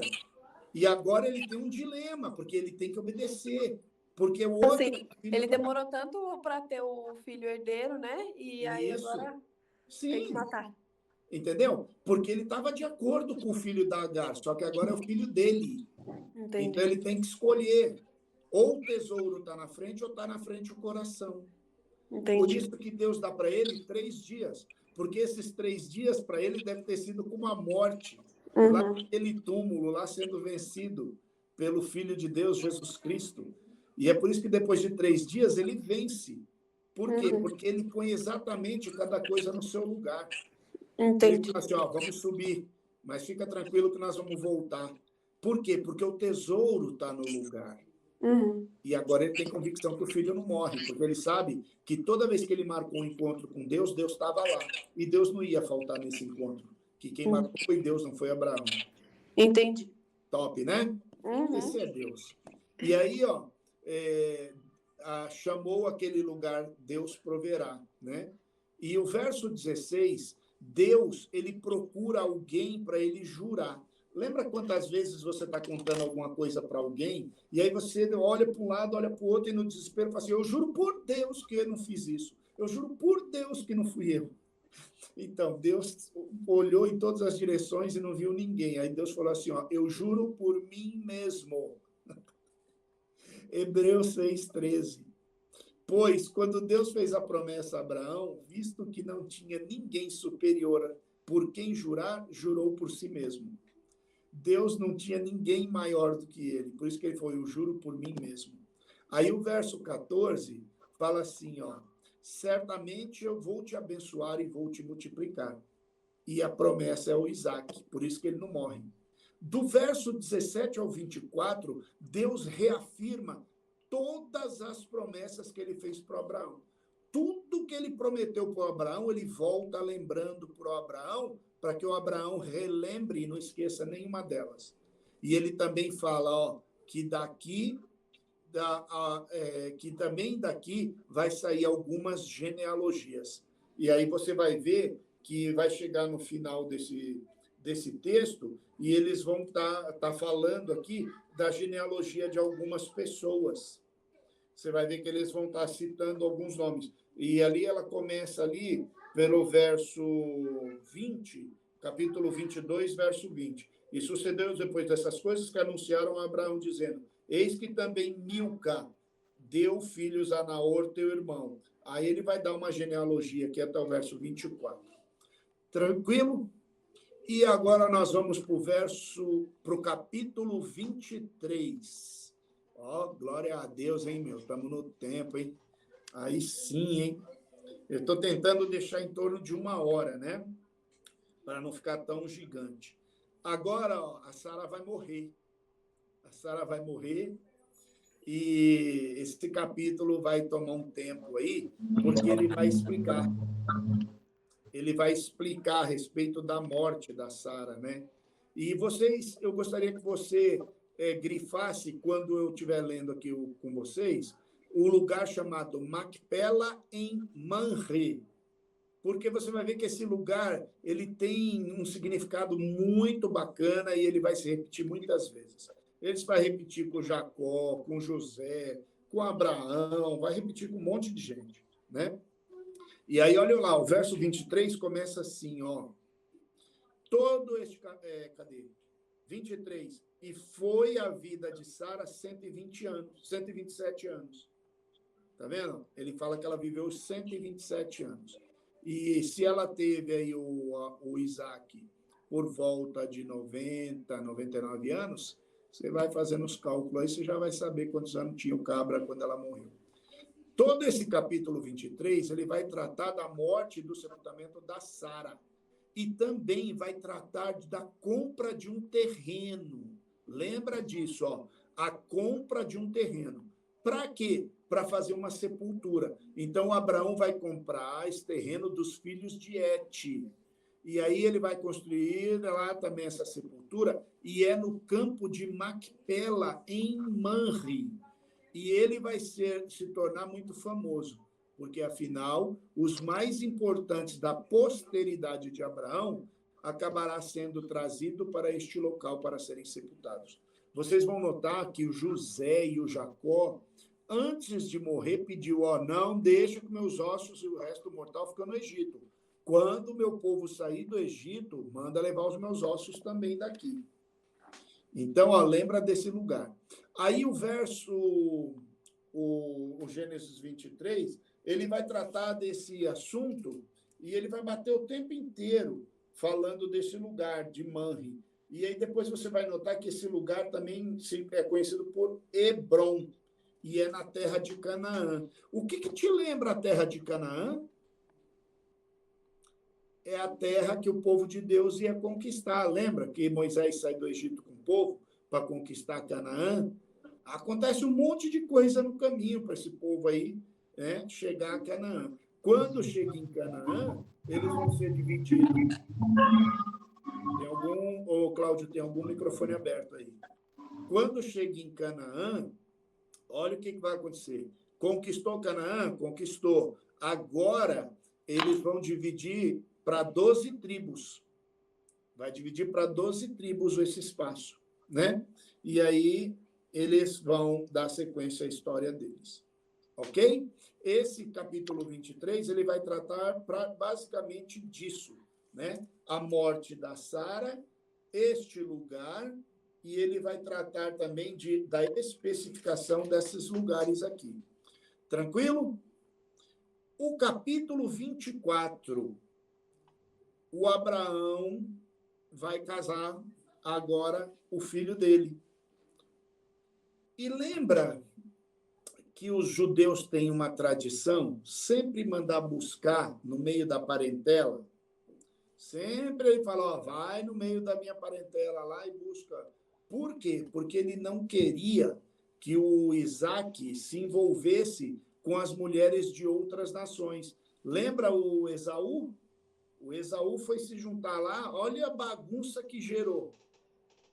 E agora ele tem um dilema, porque ele tem que obedecer. Porque o outro Assim, filho ele demorou tanto para ter o filho herdeiro, né? E aí Isso. agora tem que Sim, matar. entendeu? Porque ele estava de acordo com o filho da Agar, só que agora é o filho dele. Entendi. Então ele tem que escolher. Ou o tesouro está na frente, ou está na frente o coração. Por Entendi. isso que Deus dá para ele 3 dias. Porque esses 3 dias para ele deve ter sido como a morte. Lá Uhum. naquele túmulo, lá sendo vencido pelo Filho de Deus, Jesus Cristo. E é por isso que depois de 3 dias ele vence. Por quê? Uhum. Porque ele põe exatamente cada coisa no seu lugar. Entendi. Ele fala assim, vamos subir, mas fica tranquilo que nós vamos voltar. Por quê? Porque o tesouro está no lugar. Uhum. E agora ele tem convicção que o filho não morre, porque ele sabe que toda vez que ele marcou um encontro com Deus, Deus estava lá. E Deus não ia faltar nesse encontro. Que quem marcou foi Deus, não foi Abraão. Entendi. Top, né? Uhum. Esse é Deus. E aí, chamou aquele lugar, Deus proverá, né? E o verso 16, Deus, ele procura alguém para ele jurar. Lembra quantas vezes você está contando alguma coisa para alguém, e aí você olha para um lado, olha para o outro, e no desespero fala assim, eu juro por Deus que eu não fiz isso. Eu juro por Deus que não fui eu. Então, Deus olhou em todas as direções e não viu ninguém. Aí Deus falou assim, eu juro por mim mesmo. Hebreus 6,13. Pois, quando Deus fez a promessa a Abraão, visto que não tinha ninguém superior por quem jurar, jurou por si mesmo. Deus não tinha ninguém maior do que ele. Por isso que ele falou, eu juro por mim mesmo. Aí o verso 14 fala assim, certamente eu vou te abençoar e vou te multiplicar. E a promessa é o Isaac, por isso que ele não morre. Do verso 17 ao 24, Deus reafirma todas as promessas que ele fez para Abraão. Tudo que ele prometeu para Abraão, ele volta lembrando para Abraão, para que o Abraão relembre e não esqueça nenhuma delas. E ele também fala, que daqui, que também daqui vai sair algumas genealogias. E aí você vai ver que vai chegar no final desse texto e eles vão tá falando aqui da genealogia de algumas pessoas. Você vai ver que eles vão estar citando alguns nomes. E ali ela começa ali pelo verso 20, capítulo 22, verso 20. E sucedeu depois dessas coisas que anunciaram a Abraão, dizendo, eis que também Milca deu filhos a Naor, teu irmão. Aí ele vai dar uma genealogia aqui até o verso 24. Tranquilo? E agora nós vamos para o capítulo 23. Glória a Deus, hein, meu? Estamos no tempo, hein? Aí sim, hein? Eu estou tentando deixar em torno de 1 hora, né? Para não ficar tão gigante. Agora, ó, a Sara vai morrer. A Sara vai morrer e esse capítulo vai tomar um tempo aí, porque ele vai explicar. Ele vai explicar a respeito da morte da Sara, né? E vocês, eu gostaria que você grifasse, quando eu estiver lendo aqui com vocês, o lugar chamado Macpela em Manre. Porque você vai ver que esse lugar ele tem um significado muito bacana e ele vai se repetir muitas vezes. Ele vai repetir com Jacó, com José, com Abraão, vai repetir com um monte de gente, né? E aí, olha lá, o verso 23 começa assim, ó. Todo este... cadê? 23. E foi a vida de Sara 120 anos, 127 anos. Tá vendo? Ele fala que ela viveu 127 anos. E se ela teve aí o Isaac por volta de 90, 99 anos, você vai fazendo os cálculos aí, você já vai saber quantos anos tinha o cabra quando ela morreu. Todo esse capítulo 23, ele vai tratar da morte e do sepultamento da Sara. E também vai tratar da compra de um terreno. Lembra disso, ó. A compra de um terreno. Para quê? Para fazer uma sepultura. Então, Abraão vai comprar esse terreno dos filhos de Et. E aí ele vai construir lá também essa sepultura, e é no campo de Macpela, em Manre. E ele vai se tornar muito famoso, porque, afinal, os mais importantes da posteridade de Abraão acabará sendo trazido para este local para serem sepultados. Vocês vão notar que o José e o Jacó, antes de morrer, pediu, ó, não deixa que meus ossos e o resto mortal fiquem no Egito. Quando o meu povo sair do Egito, manda levar os meus ossos também daqui. Então, ó, lembra desse lugar. Aí o verso, o Gênesis 23, ele vai tratar desse assunto e ele vai bater o tempo inteiro falando desse lugar de Manre. E aí depois você vai notar que esse lugar também é conhecido por Hebron, e é na terra de Canaã. O que te lembra a terra de Canaã? É a terra que o povo de Deus ia conquistar. Lembra que Moisés sai do Egito com o povo para conquistar Canaã? Acontece um monte de coisa no caminho para esse povo aí, né, chegar a Canaã. Quando chega em Canaã, eles vão ser divididos. Tem algum, Cláudio, tem algum microfone aberto aí. Quando chega em Canaã, olha o que vai acontecer. Conquistou Canaã? Conquistou. Agora, eles vão dividir para 12 tribos. Vai dividir para 12 tribos esse espaço, né? E aí, eles vão dar sequência à história deles. Ok? Esse capítulo 23, ele vai tratar basicamente disso, né? A morte da Sara, este lugar, e ele vai tratar também da especificação desses lugares aqui. Tranquilo? O capítulo 24, o Abraão vai casar agora o filho dele. E lembra que os judeus têm uma tradição, sempre mandar buscar no meio da parentela. Sempre ele fala, ó, vai no meio da minha parentela lá e busca. Por quê? Porque ele não queria que o Isaac se envolvesse com as mulheres de outras nações. Lembra o Esaú? O Esaú foi se juntar lá, olha a bagunça que gerou.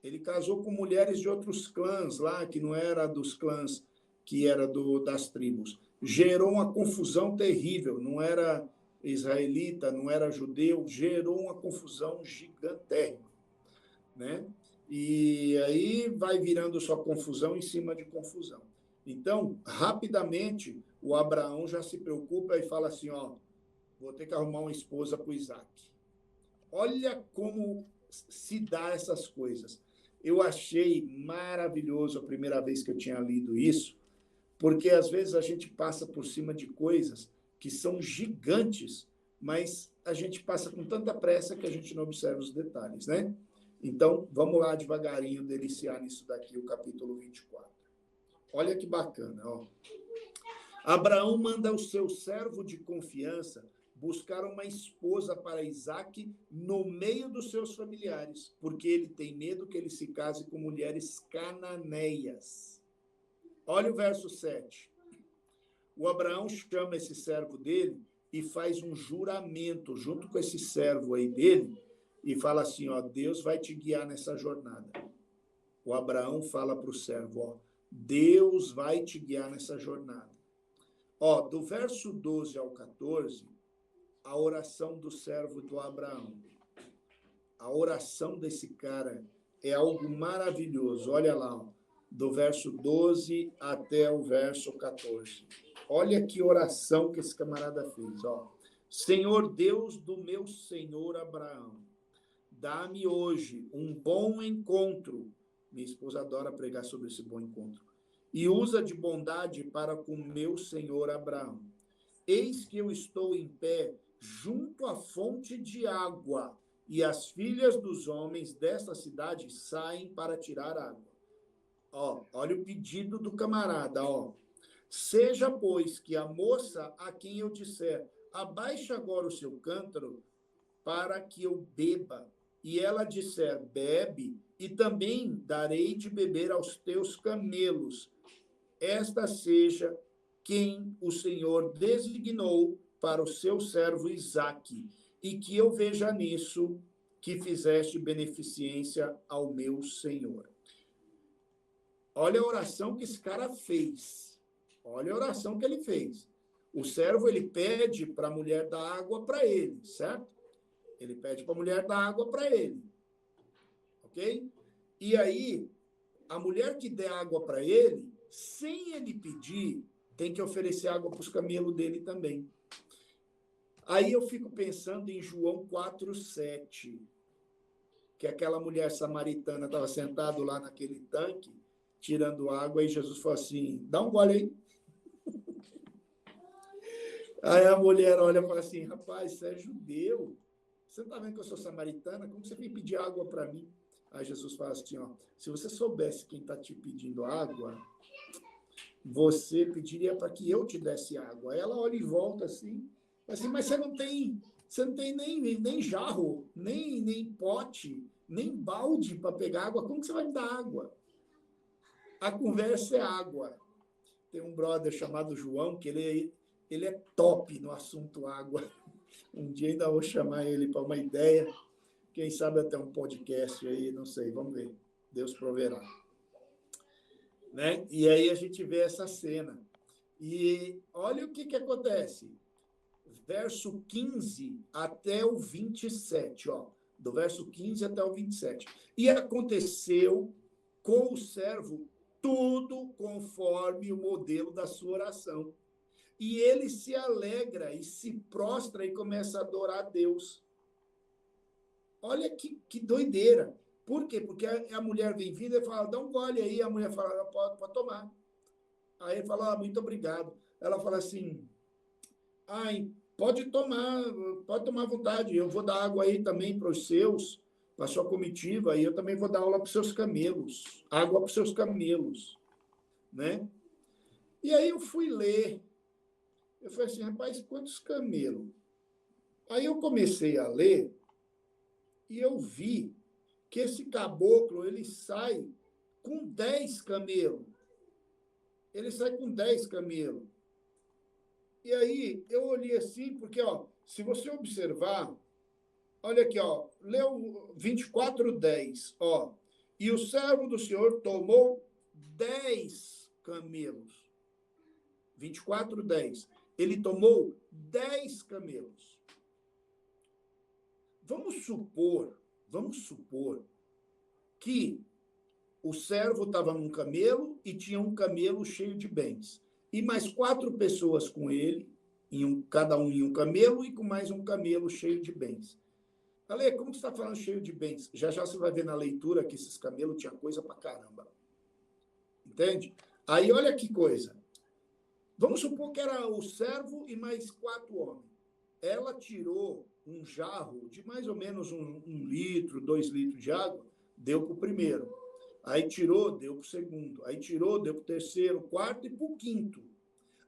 Ele casou com mulheres de outros clãs lá, que não era dos clãs que era das tribos. Gerou uma confusão terrível, não era israelita, não era judeu, gerou uma confusão gigantesca, né? E aí vai virando só confusão em cima de confusão. Então, rapidamente, o Abraão já se preocupa e fala assim, ó, vou ter que arrumar uma esposa para o Isaac. Olha como se dá essas coisas. Eu achei maravilhoso a primeira vez que eu tinha lido isso, porque às vezes a gente passa por cima de coisas que são gigantes, mas a gente passa com tanta pressa que a gente não observa os detalhes, né? Então, vamos lá devagarinho deliciar nisso daqui, o capítulo 24. Olha que bacana, ó. Abraão manda o seu servo de confiança buscar uma esposa para Isaque no meio dos seus familiares, porque ele tem medo que ele se case com mulheres cananeias. Olha o verso 7. O Abraão chama esse servo dele e faz um juramento junto com esse servo aí dele e fala assim, ó, Deus vai te guiar nessa jornada. O Abraão fala para o servo, ó, Deus vai te guiar nessa jornada. Ó, do verso 12 ao 14, a oração do servo do Abraão. A oração desse cara é algo maravilhoso. Olha lá, ó, do verso 12 até o verso 14. Olha que oração que esse camarada fez, ó. Senhor Deus do meu senhor Abraão, dá-me hoje um bom encontro. Minha esposa adora pregar sobre esse bom encontro. E usa de bondade para com meu senhor Abraão. Eis que eu estou em pé junto à fonte de água, e as filhas dos homens desta cidade saem para tirar água. Ó, olha o pedido do camarada, ó. Seja, pois, que a moça a quem eu disser, abaixe agora o seu cântaro para que eu beba, e ela disser, bebe, e também darei de beber aos teus camelos. Esta seja quem o Senhor designou para o seu servo Isaque, e que eu veja nisso que fizeste beneficência ao meu Senhor. Olha a oração que esse cara fez. Olha a oração que ele fez. O servo, ele pede para a mulher dar água para ele, certo? Ele pede para a mulher dar água para ele. Ok? E aí, a mulher que der água para ele, sem ele pedir, tem que oferecer água para os camelos dele também. Aí eu fico pensando em João 4,7, que aquela mulher samaritana estava sentada lá naquele tanque, tirando água, e Jesus falou assim, dá um gole aí. Aí a mulher olha e fala assim, rapaz, você é judeu, você não está vendo que eu sou samaritana? Como você vem pedir água para mim? Aí Jesus fala assim, ó, se você soubesse quem está te pedindo água, você pediria para que eu te desse água. Aí ela olha e volta assim, mas você não tem nem jarro, nem pote, nem balde para pegar água, como que você vai me dar água? A conversa é água. Tem um brother chamado João, que ele é top no assunto água. Um dia ainda vou chamar ele para uma ideia, quem sabe até um podcast aí, não sei, vamos ver. Deus proverá. Né? E aí a gente vê essa cena. E olha o que acontece. Verso 15 até o 27, ó. Do verso 15 até o 27. E aconteceu com o servo tudo conforme o modelo da sua oração. E ele se alegra e se prostra e começa a adorar a Deus. Olha que doideira. Por quê? Porque a mulher vem vindo e fala, dá um gole aí. A mulher fala, pode tomar. Aí ele fala, muito obrigado. Ela fala assim, pode tomar à vontade. Eu vou dar água aí também para os seus, para a sua comitiva, e eu também vou dar aula para os seus camelos, água para os seus camelos, né? E aí eu fui ler. Eu falei assim, rapaz, quantos camelos? Aí eu comecei a ler e eu vi que esse caboclo, ele sai com 10 camelos. Ele sai com 10 camelos. E aí eu olhei assim, porque, ó, se você observar, olha aqui, ó, leu 24:10, ó, e o servo do Senhor tomou 10 camelos. 24:10. Ele tomou 10 camelos. Vamos supor que o servo estava num camelo e tinha um camelo cheio de bens. E mais 4 pessoas com ele, cada um em um camelo, e com mais um camelo cheio de bens. Ale, como você está falando cheio de bens? Já você vai ver na leitura que esses camelos tinham coisa pra caramba. Entende? Aí olha que coisa. Vamos supor que era o servo e mais 4 homens. Ela tirou um jarro de mais ou menos 1 litro, 2 litros de água, deu para o primeiro. Aí tirou, deu para o segundo. Aí tirou, deu para o terceiro, quarto e para o quinto.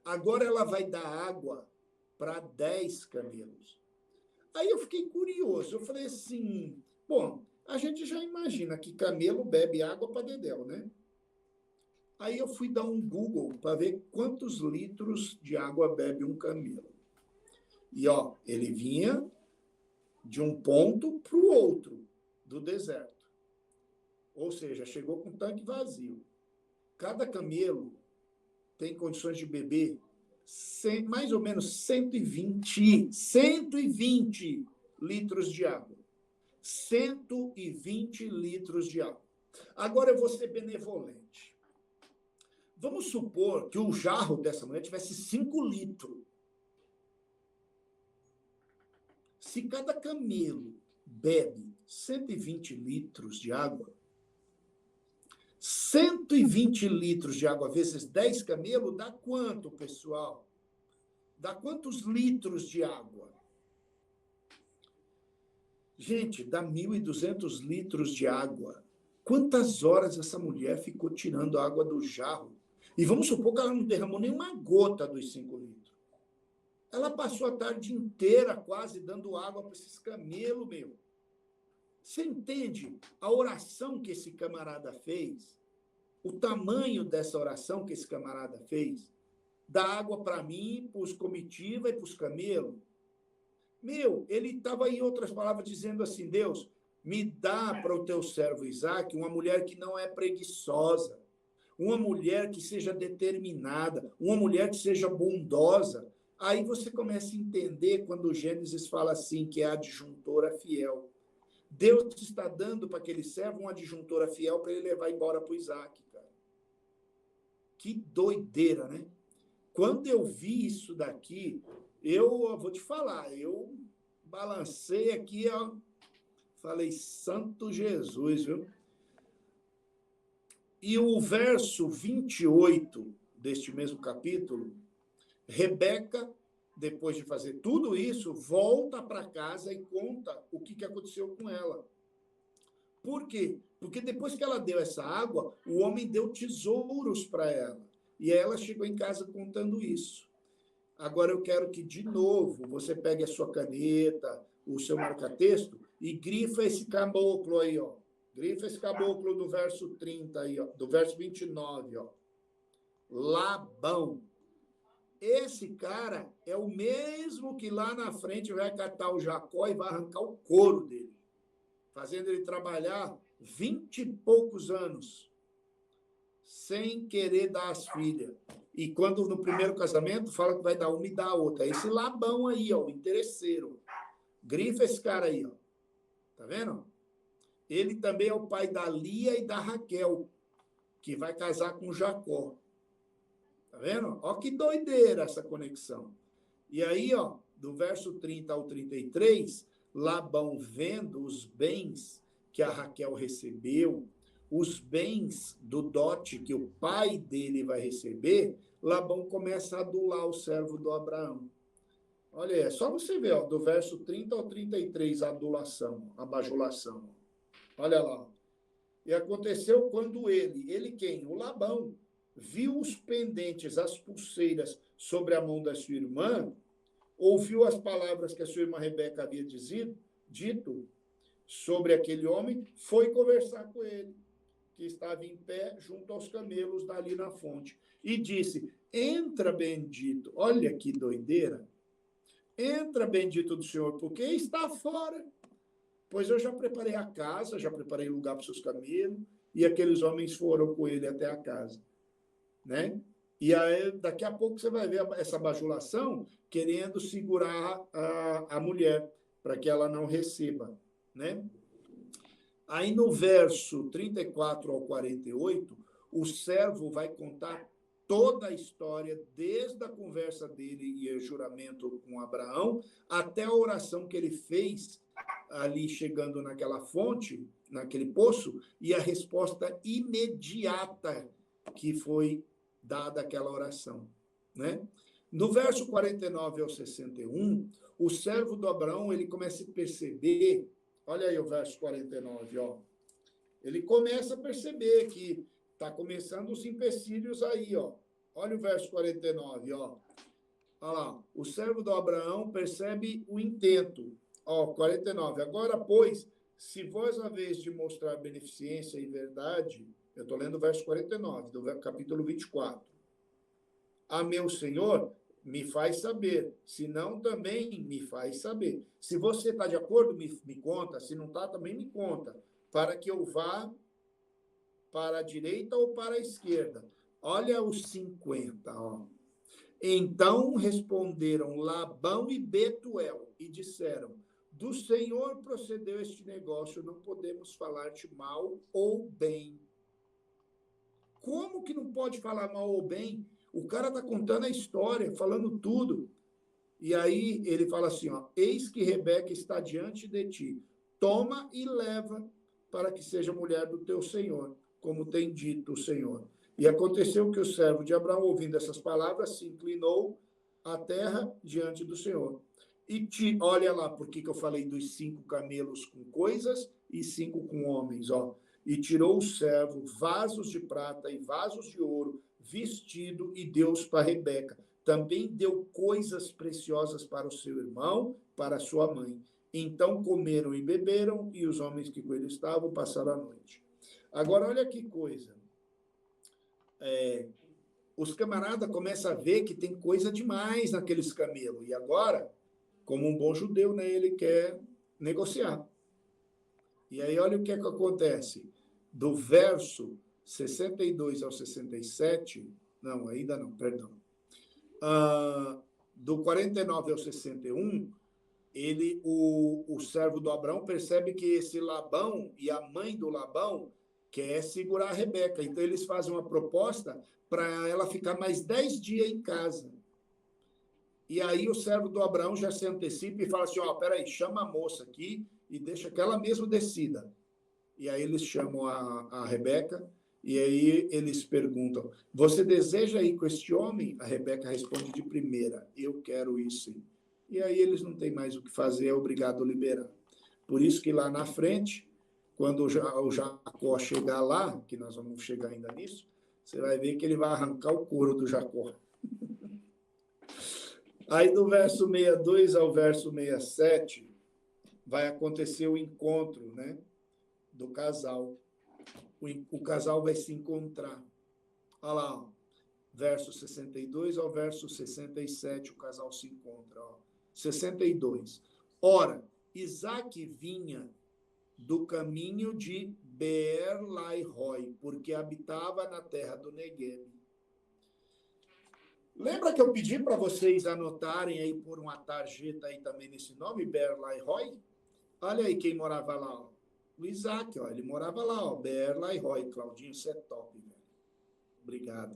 Agora ela vai dar água para 10 camelos. Aí eu fiquei curioso. Eu falei assim, bom, a gente já imagina que camelo bebe água para dedéu, né? Aí eu fui dar um Google para ver quantos litros de água bebe um camelo. E, ó, ele vinha de um ponto para o outro do deserto. Ou seja, chegou com o tanque vazio. Cada camelo tem condições de beber mais ou menos 120 litros de água. 120 litros de água. Agora eu vou ser benevolente. Vamos supor que o jarro dessa mulher tivesse 5 litros. Se cada camelo bebe 120 litros de água, 120 litros de água vezes 10 camelos dá quanto, pessoal? Dá quantos litros de água? Gente, dá 1.200 litros de água. Quantas horas essa mulher ficou tirando a água do jarro? E vamos supor que ela não derramou nenhuma gota dos 5 litros. Ela passou a tarde inteira quase dando água para esses camelos, meu. Você entende a oração que esse camarada fez? O tamanho dessa oração que esse camarada fez? Dá água para mim, para os comitiva e para os camelos. Meu, ele estava, em outras palavras, dizendo assim, Deus, me dá para o teu servo Isaac uma mulher que não é preguiçosa, uma mulher que seja determinada, uma mulher que seja bondosa. Aí você começa a entender quando o Gênesis fala assim, que é a adjuntora fiel. Deus está dando para aquele servo uma adjuntora fiel para ele levar embora para o Isaac, cara. Que doideira, né? Quando eu vi isso daqui, eu vou te falar, eu balancei aqui, ó, falei, Santo Jesus, viu? E o verso 28 deste mesmo capítulo, Rebeca, depois de fazer tudo isso, volta para casa e conta o que aconteceu com ela. Por quê? Porque depois que ela deu essa água, o homem deu tesouros para ela. E ela chegou em casa contando isso. Agora eu quero que, de novo, você pegue a sua caneta, o seu marca-texto e grifa esse caboclo aí, ó. Grifa esse caboclo do verso 30 aí, ó, do verso 29, ó. Labão. Esse cara é o mesmo que lá na frente vai catar o Jacó e vai arrancar o couro dele, fazendo ele trabalhar 20 e poucos anos, sem querer dar as filhas. E quando no primeiro casamento fala que vai dar uma e dá a outra. Esse Labão aí, ó, o interesseiro. Grifa esse cara aí, ó. Tá vendo? Ele também é o pai da Lia e da Raquel, que vai casar com Jacó. Tá vendo? Ó que doideira essa conexão. E aí, ó, do verso 30 ao 33, Labão vendo os bens que a Raquel recebeu, os bens do dote que o pai dele vai receber, Labão começa a adular o servo do Abraão. Olha aí, é só você ver, ó, do verso 30 ao 33, a adulação, a bajulação. Olha lá. Ó. E aconteceu quando ele quem? O Labão, viu os pendentes, as pulseiras sobre a mão da sua irmã, ouviu as palavras que a sua irmã Rebeca havia dito sobre aquele homem, foi conversar com ele, que estava em pé junto aos camelos dali na fonte, e disse, entra bendito, olha que doideira, entra bendito do Senhor, porque está fora, pois eu já preparei a casa, já preparei lugar para os seus camelos, e aqueles homens foram com ele até a casa. Né? E aí, daqui a pouco você vai ver essa bajulação querendo segurar a mulher para que ela não receba. Né? Aí no verso 34 ao 48, o servo vai contar toda a história, desde a conversa dele e o juramento com Abraão, até a oração que ele fez ali chegando naquela fonte, naquele poço, e a resposta imediata que foi dada aquela oração, né? No verso 49 ao 61, o servo do Abraão, ele começa a perceber, olha aí o verso 49, ó. Ele começa a perceber que está começando os empecilhos aí, ó. Olha o verso 49, ó. Olha lá, o servo do Abraão percebe o intento. Ó, 49. Agora, pois, se vós haveis de mostrar beneficência e verdade, eu estou lendo o verso 49, do capítulo 24. A meu Senhor, me faz saber. Se não, também me faz saber. Se você está de acordo, me conta. Se não está, também me conta. Para que eu vá para a direita ou para a esquerda. Olha os 50, ó. Então responderam Labão e Betuel e disseram: do Senhor procedeu este negócio, não podemos falar-te mal ou bem. Como que não pode falar mal ou bem? O cara está contando a história, falando tudo. E aí ele fala assim, ó, eis que Rebeca está diante de ti, toma e leva para que seja mulher do teu Senhor, como tem dito o Senhor. E aconteceu que o servo de Abraão, ouvindo essas palavras, se inclinou à terra diante do Senhor. E olha lá, por que eu falei dos 5 camelos com coisas e 5 com homens, ó. E tirou o servo vasos de prata e vasos de ouro, vestido, e deu-os para Rebeca. Também deu coisas preciosas para o seu irmão, para a sua mãe. Então comeram e beberam, e os homens que com ele estavam passaram a noite. Agora, olha que coisa. Os camaradas começam a ver que tem coisa demais naqueles camelos. E agora, como um bom judeu, né, ele quer negociar. E aí, olha o que é que acontece. Do verso 62 ao 67, não, ainda não, perdão. Do 49 ao 61, o servo do Abraão percebe que esse Labão e a mãe do Labão quer segurar a Rebeca. Então, eles fazem uma proposta para ela ficar mais 10 dias em casa. E aí o servo do Abraão já se antecipa e fala assim, ó, peraí, chama a moça aqui e deixa que ela mesma decida. E aí eles chamam a Rebeca e aí eles perguntam, você deseja ir com este homem? A Rebeca responde de primeira, eu quero ir sim. E aí eles não têm mais o que fazer, é obrigado a liberar. Por isso que lá na frente, quando o Jacó chegar lá, que nós vamos chegar ainda nisso, você vai ver que ele vai arrancar o couro do Jacó. Aí do verso 62 ao verso 67, vai acontecer o encontro, né, do casal. O casal vai se encontrar. Olha lá, ó, verso 62 ao verso 67, o casal se encontra. Ó. 62. Ora, Isaque vinha do caminho de Beer-Lahai-Roi, porque habitava na terra do Negueb. Lembra que eu pedi para vocês anotarem aí por uma tarjeta aí também nesse nome, Beer-Lahai-Roi? Olha aí quem morava lá, ó. O Isaac, ó, ele morava lá, ó, Beer-Lahai-Roi. Claudinho, você é top, velho. Obrigado.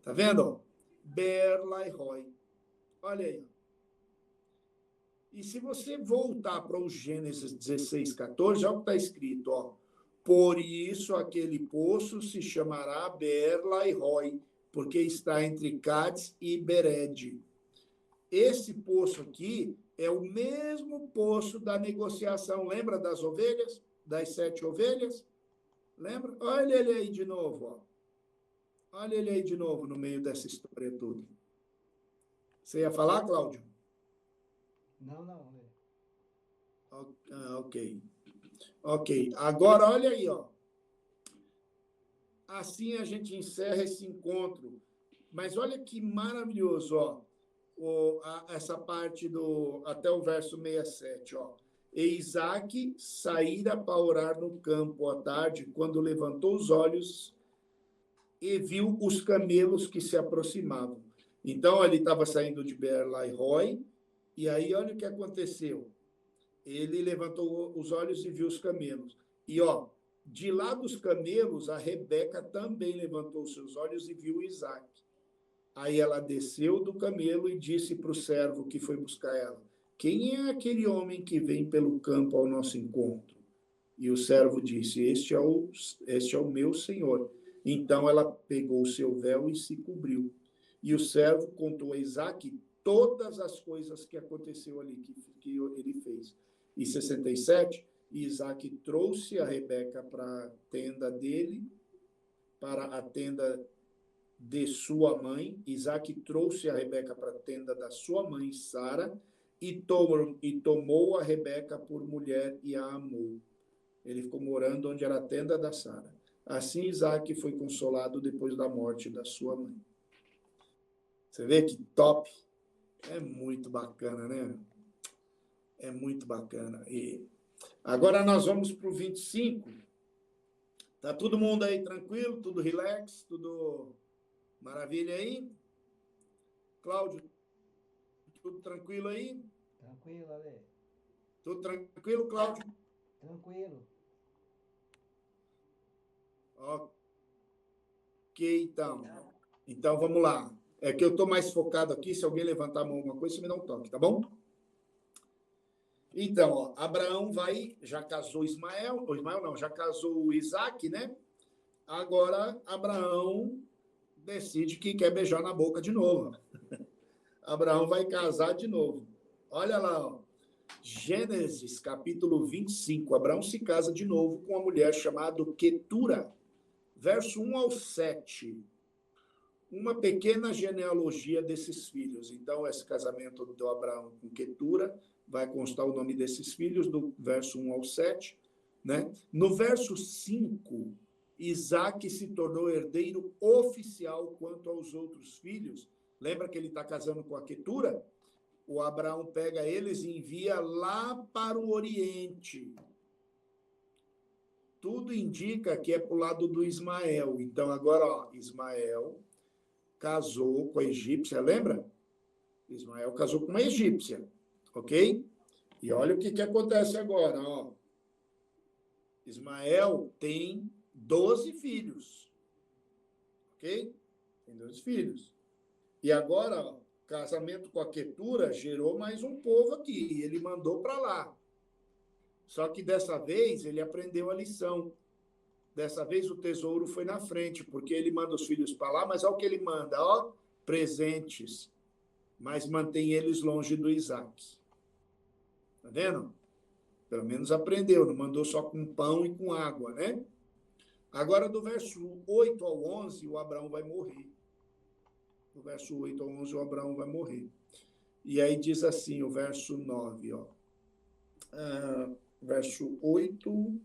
Tá vendo, ó? Beer-Lahai-Roi. Olha aí, ó. E se você voltar para o Gênesis 16, 14, olha o que está escrito, ó. Por isso aquele poço se chamará Beer-Lahai-Roi, porque está entre Cádiz e Bered. Esse poço aqui é o mesmo poço da negociação. Lembra das ovelhas? Das 7 ovelhas? Lembra? Olha ele aí de novo, ó. Olha ele aí de novo no meio dessa história toda. Você ia falar, Cláudio? Não. Ok. Ok. Agora, olha aí, ó. Assim a gente encerra esse encontro. Mas olha que maravilhoso, ó. Essa parte até o verso 67, ó. E Isaac saíra para orar no campo à tarde, quando levantou os olhos e viu os camelos que se aproximavam. Então, ele estava saindo de Beer-Lahai-Roi, e aí, olha o que aconteceu. Ele levantou os olhos e viu os camelos. E, ó, de lá dos camelos, a Rebeca também levantou os seus olhos e viu Isaac. Aí ela desceu do camelo e disse para o servo que foi buscar ela, quem é aquele homem que vem pelo campo ao nosso encontro? E o servo disse, este é o meu senhor. Então ela pegou o seu véu e se cobriu. E o servo contou a Isaac todas as coisas que aconteceu ali, que ele fez. E 67, Isaac trouxe a Rebeca para a tenda dele, para a tenda de sua mãe. Isaac trouxe a Rebeca para a tenda da sua mãe, Sara, e tomou a Rebeca por mulher e a amou. Ele ficou morando onde era a tenda da Sara. Assim, Isaac foi consolado depois da morte da sua mãe. Você vê que top? É muito bacana, né? É muito bacana. E agora nós vamos para o 25. Tá todo mundo aí tranquilo? Tudo relax? Tudo maravilha aí? Cláudio, tudo tranquilo aí? Tranquilo, Ale. Tudo tranquilo, Cláudio? Tranquilo. Ok, então. Então, vamos lá. É que eu estou mais focado aqui. Se alguém levantar a mão alguma coisa, você me dá um toque, tá bom? Então, ó, Abraão já casou Ismael, ou Ismael não, já casou Isaac, né? Agora, Abraão decide que quer beijar na boca de novo. Abraão vai casar de novo. Olha lá, ó. Gênesis, capítulo 25. Abraão se casa de novo com uma mulher chamada Quetura. Verso 1 ao 7. Uma pequena genealogia desses filhos. Então, esse casamento do Abraão com Quetura vai constar o nome desses filhos, do verso 1 ao 7. Né? No verso 5, Isaac se tornou herdeiro oficial quanto aos outros filhos. Lembra que ele está casando com a Quetura? O Abraão pega eles e envia lá para o Oriente. Tudo indica que é para o lado do Ismael. Então, agora, ó, Ismael casou com a egípcia, lembra? Ismael casou com uma egípcia, ok? E olha o que acontece agora, ó. Ismael tem 12 filhos, ok? Tem 12 filhos. E agora, ó, casamento com a Quetura gerou mais um povo aqui, e ele mandou para lá. Só que dessa vez ele aprendeu a lição. Dessa vez o tesouro foi na frente, porque ele manda os filhos para lá, mas olha o que ele manda, ó, presentes, mas mantém eles longe do Isaac. Tá vendo? Pelo menos aprendeu, não mandou só com pão e com água, né? Agora, do verso 8 ao 11, o Abraão vai morrer. Do verso 8 ao 11, o Abraão vai morrer. E aí diz assim, o verso 9, ó. Verso 8...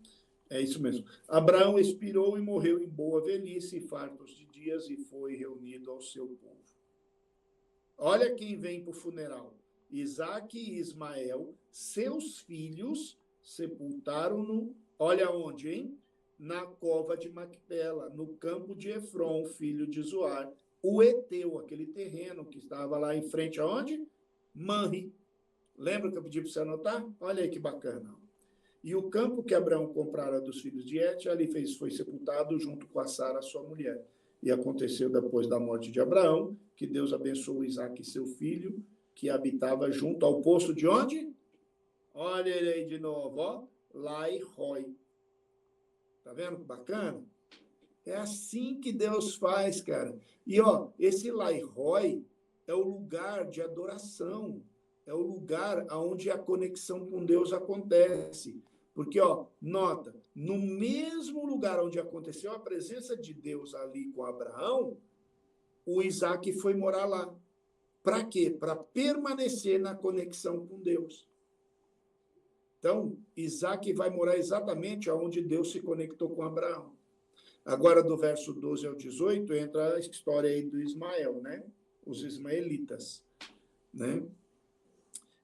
É isso mesmo. Abraão expirou e morreu em boa velhice, fartos de dias, e foi reunido ao seu povo. Olha quem vem para o funeral. Isaac e Ismael, seus filhos, sepultaram-no, olha onde, hein? Na cova de Macpela, no campo de Efron, filho de Zoar, o Eteu, aquele terreno que estava lá em frente aonde? Manre. Lembra que eu pedi para você anotar? Olha aí que bacana. E o campo que Abraão comprara dos filhos de Et, ali foi sepultado junto com a Sara, sua mulher. E aconteceu depois da morte de Abraão, que Deus abençoou Isaque, seu filho, que habitava junto ao poço de onde? Olha ele aí de novo, ó. Lai-Roi. Tá vendo que bacana? É assim que Deus faz, cara. E, ó, esse Lai-Roi é o lugar de adoração. É o lugar onde a conexão com Deus acontece. Porque, ó, nota, no mesmo lugar onde aconteceu a presença de Deus ali com Abraão, o Isaac foi morar lá. Para quê? Para permanecer na conexão com Deus. Então, Isaac vai morar exatamente onde Deus se conectou com Abraão. Agora, do verso 12 ao 18, entra a história aí do Ismael, né? Os ismaelitas, né?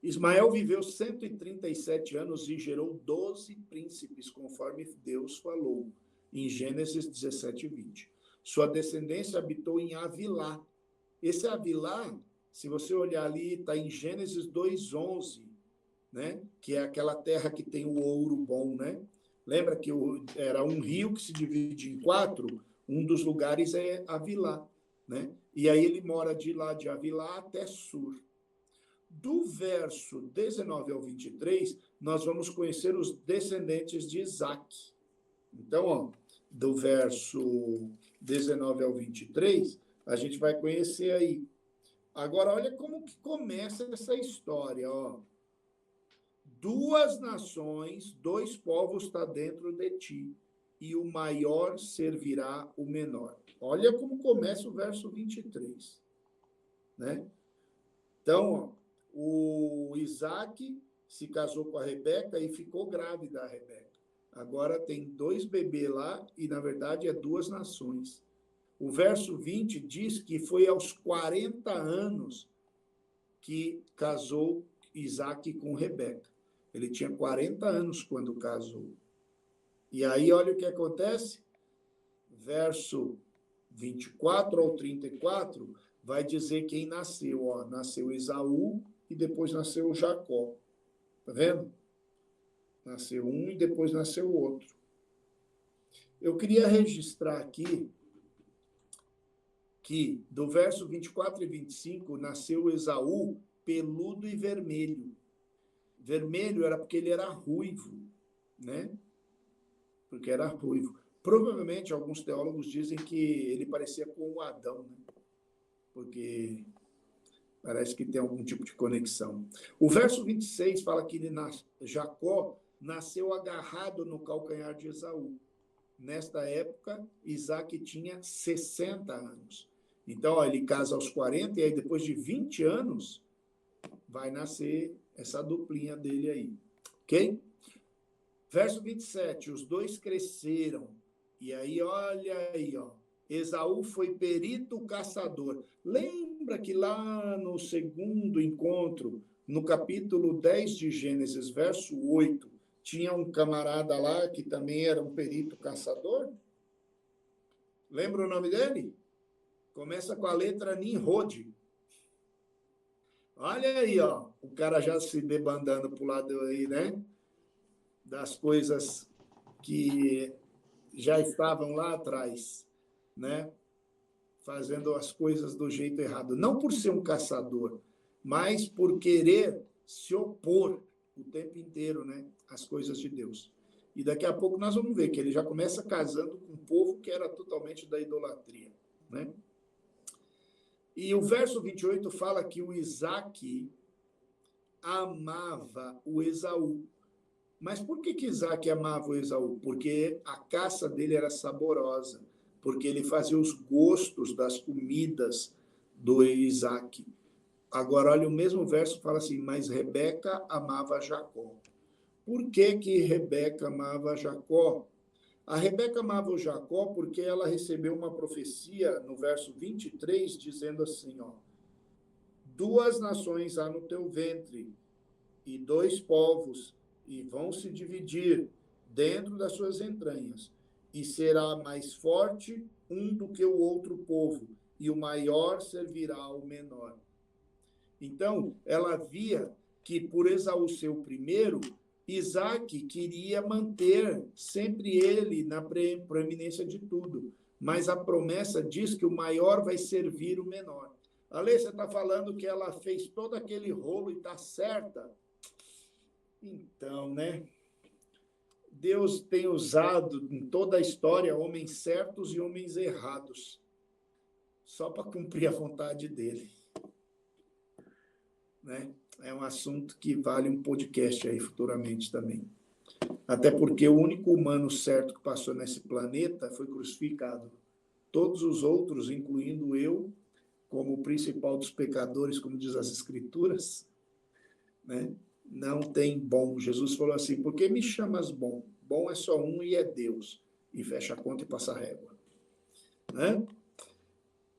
Ismael viveu 137 anos e gerou 12 príncipes, conforme Deus falou, em Gênesis 17, 20. Sua descendência habitou em Avilá. Esse Avilá, se você olhar ali, está em Gênesis 2:11, né? Que é aquela terra que tem o ouro bom, né? Lembra que era um rio que se divide em 4? Um dos lugares é Avilá, né? E aí ele mora de lá de Avilá até Sur. Do verso 19 ao 23, nós vamos conhecer os descendentes de Isaac. Então, ó, do verso 19 ao 23, a gente vai conhecer aí. Agora, olha como que começa essa história, ó. 2 nações, 2 povos está dentro de ti. e o maior servirá o menor. Olha como começa o verso 23, né? Então, ó, o Isaac se casou com a Rebeca e ficou grávida a Rebeca. Agora tem 2 bebês lá e, na verdade, é 2 nações. O verso 20 diz que foi aos 40 anos que casou Isaac com Rebeca. Ele tinha 40 anos quando casou. E aí, olha o que acontece. Verso 24 ao 34 vai dizer quem nasceu. Ó, nasceu Esaú e depois nasceu Jacó. Tá vendo? Nasceu um e depois nasceu o outro. Eu queria registrar aqui que do verso 24 e 25 nasceu Esaú peludo e vermelho. Vermelho era porque ele era ruivo, né? Porque era ruivo. Provavelmente, alguns teólogos dizem que ele parecia com o Adão, né? Porque parece que tem algum tipo de conexão. O verso 26 fala que Jacó nasceu agarrado no calcanhar de Esaú. Nesta época, Isaac tinha 60 anos. Então, ó, ele casa aos 40 e aí depois de 20 anos vai nascer essa duplinha dele aí. Ok? Verso 27, os 2 cresceram. E aí, olha aí, ó. Esaú foi perito caçador. Lembra que lá no segundo encontro, no capítulo 10 de Gênesis, verso 8, tinha um camarada lá que também era um perito caçador? Lembra o nome dele? Começa com a letra Nimrod. Olha aí, ó. O cara já se debandando pro lado aí, né? Das coisas que já estavam lá atrás, né? Fazendo as coisas do jeito errado. Não por ser um caçador, mas por querer se opor o tempo inteiro, né? Às coisas de Deus. E daqui a pouco nós vamos ver que ele já começa casando com um povo que era totalmente da idolatria, né? E o verso 28 fala que o Isaac amava o Esaú. Mas por que Isaac amava o Esaú? Porque a caça dele era saborosa, porque ele fazia os gostos das comidas do Isaac. Agora, olha, o mesmo verso fala assim, mas Rebeca amava Jacó. Por que Rebeca amava Jacó? A Rebeca amava o Jacó porque ela recebeu uma profecia no verso 23, dizendo assim, ó, 2 nações há no teu ventre, e 2 povos, e vão se dividir dentro das suas entranhas, e será mais forte um do que o outro povo, e o maior servirá ao menor. Então, ela via que por Esaú ser o primeiro, Isaac queria manter sempre ele na preeminência de tudo, mas a promessa diz que o maior vai servir o menor. Ale, você está falando que ela fez todo aquele rolo e está certa? Então, né? Deus tem usado em toda a história homens certos e homens errados, só para cumprir a vontade dele. Né? É um assunto que vale um podcast aí futuramente também. Até porque o único humano certo que passou nesse planeta foi crucificado. Todos os outros, incluindo eu, como o principal dos pecadores, como diz as Escrituras, né? Não tem bom. Jesus falou assim, por que me chamas bom? Bom é só um e é Deus. E fecha a conta e passa a régua. Né?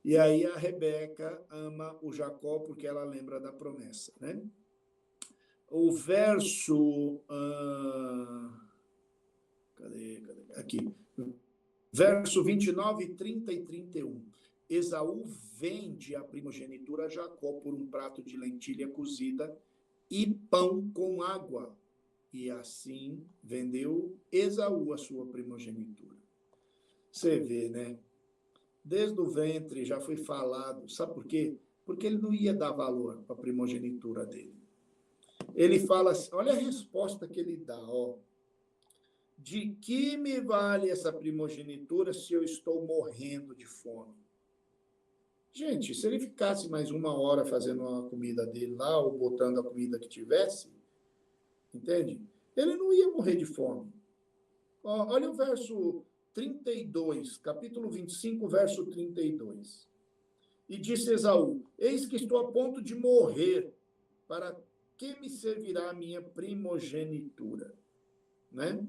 E aí a Rebeca ama o Jacó porque ela lembra da promessa, né? O verso... cadê? Aqui. Verso 29, 30 e 31. Esaú vende a primogenitura a Jacó por um prato de lentilha cozida e pão com água. E assim vendeu Esaú a sua primogenitura. Você vê, né? Desde o ventre já foi falado. Sabe por quê? Porque ele não ia dar valor para a primogenitura dele. Ele fala assim, olha a resposta que ele dá, ó. De que me vale essa primogenitura se eu estou morrendo de fome? Gente, se ele ficasse mais 1 hora fazendo a comida dele lá, ou botando a comida que tivesse, entende? Ele não ia morrer de fome. Ó, olha o verso 32, capítulo 25, verso 32. E disse Esaú: eis que estou a ponto de morrer, para que me servirá a minha primogenitura? Né?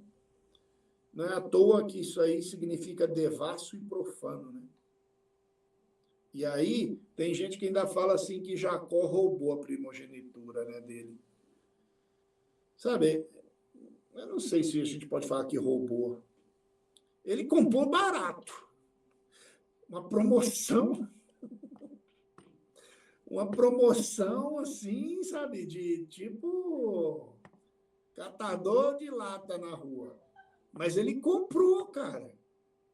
Não é à toa que isso aí significa devasso e profano, né? E aí, tem gente que ainda fala assim que Jacó roubou a primogenitura, né, dele. Sabe, eu não sei se a gente pode falar que roubou. Ele comprou barato. Uma promoção. Uma promoção assim, sabe, de tipo catador de lata na rua. Mas ele comprou, cara.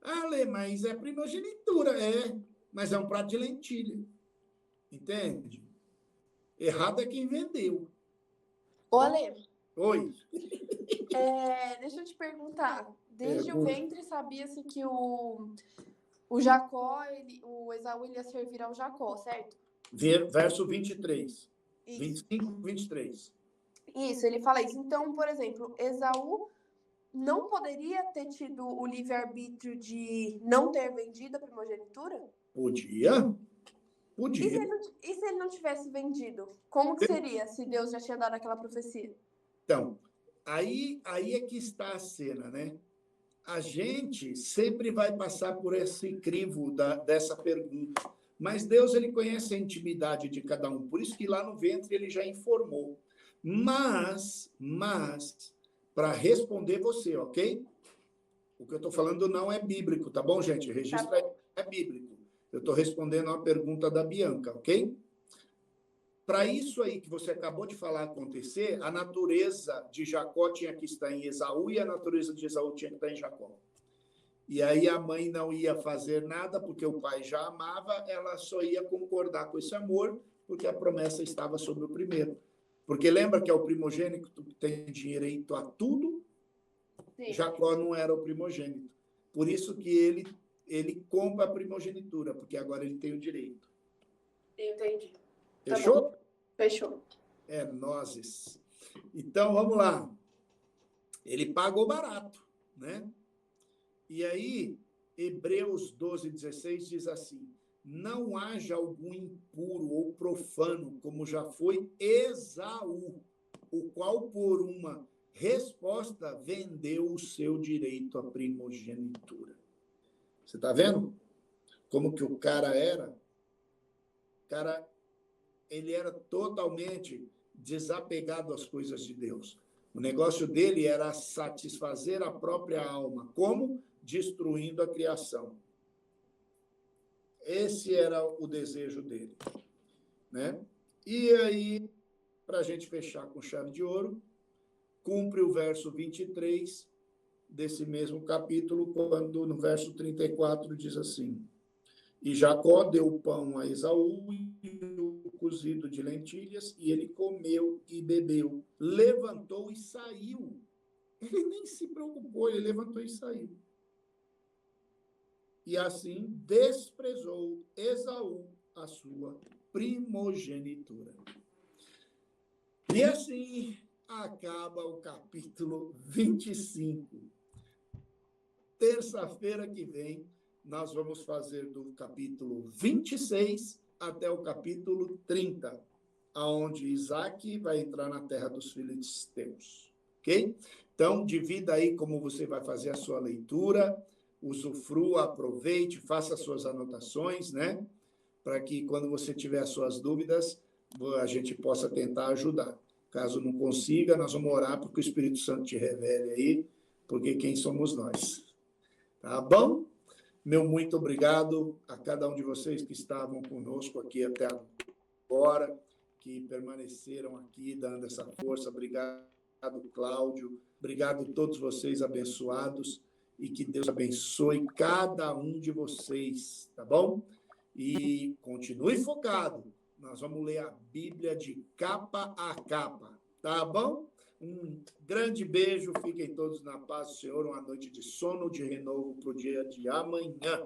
Ah, Lê, mas é primogenitura. É, mas é um prato de lentilha. Entende? Errado é quem vendeu. Ô, Ale, Oi. deixa eu te perguntar. Desde o Pergunta. ventre sabia-se que o Jacó, o Esaú ele ia servir ao Jacó, certo? Verso 23. Isso. 25, 23. Isso, ele fala isso. Então, por exemplo, Esaú não poderia ter tido o livre-arbítrio de não ter vendido a primogenitura? Podia? E Podia. se ele não tivesse vendido? Como que seria se Deus já tinha dado aquela profecia? Então, aí é que está a cena, né? A gente sempre vai passar por esse crivo dessa pergunta. Mas Deus, ele conhece a intimidade de cada um. Por isso que lá no ventre ele já informou. Mas para responder você, ok? O que eu estou falando não é bíblico, tá bom, gente? Registra aí, é bíblico. Eu estou respondendo uma pergunta da Bianca, ok? Para isso aí que você acabou de falar acontecer, a natureza de Jacó tinha que estar em Esaú e a natureza de Esaú tinha que estar em Jacó. E aí a mãe não ia fazer nada, porque o pai já amava, ela só ia concordar com esse amor, porque a promessa estava sobre o primeiro. Porque lembra que é o primogênito que tem direito a tudo? Sim. Jacó não era o primogênito. Por isso que ele compra a primogenitura, porque agora ele tem o direito. Entendi. Fechou? Fechou. É, nozes. Então, vamos lá. Ele pagou barato, né? E aí, Hebreus 12, 16 diz assim: não haja algum impuro ou profano, como já foi Esaú, o qual por uma resposta vendeu o seu direito à primogenitura. Você está vendo como que o cara era? O cara, ele era totalmente desapegado às coisas de Deus. O negócio dele era satisfazer a própria alma. Como? Destruindo a criação. Esse era o desejo dele, né? E aí, para a gente fechar com chave de ouro, cumpre o verso 23 desse mesmo capítulo, quando no verso 34 diz assim: e Jacó deu o pão a Esaú e o cozido de lentilhas, e ele comeu e bebeu, levantou e saiu. Ele nem se preocupou, ele levantou e saiu. E assim desprezou Esaú a sua primogenitura. E assim acaba o capítulo 25. Terça-feira que vem, nós vamos fazer do capítulo 26 até o capítulo 30, aonde Isaac vai entrar na terra dos filisteus. Ok? Então, divida aí como você vai fazer a sua leitura, usufrua, aproveite, faça as suas anotações, né? Para que quando você tiver as suas dúvidas, a gente possa tentar ajudar. Caso não consiga, nós vamos orar para que o Espírito Santo te revele aí, porque quem somos nós? Tá bom? Meu muito obrigado a cada um de vocês que estavam conosco aqui até agora, que permaneceram aqui dando essa força. Obrigado, Cláudio. Obrigado a todos vocês abençoados e que Deus abençoe cada um de vocês, tá bom? E continue focado. Nós vamos ler a Bíblia de capa a capa, tá bom? Um grande beijo, fiquem todos na paz do Senhor, uma noite de sono, de renovo para o dia de amanhã.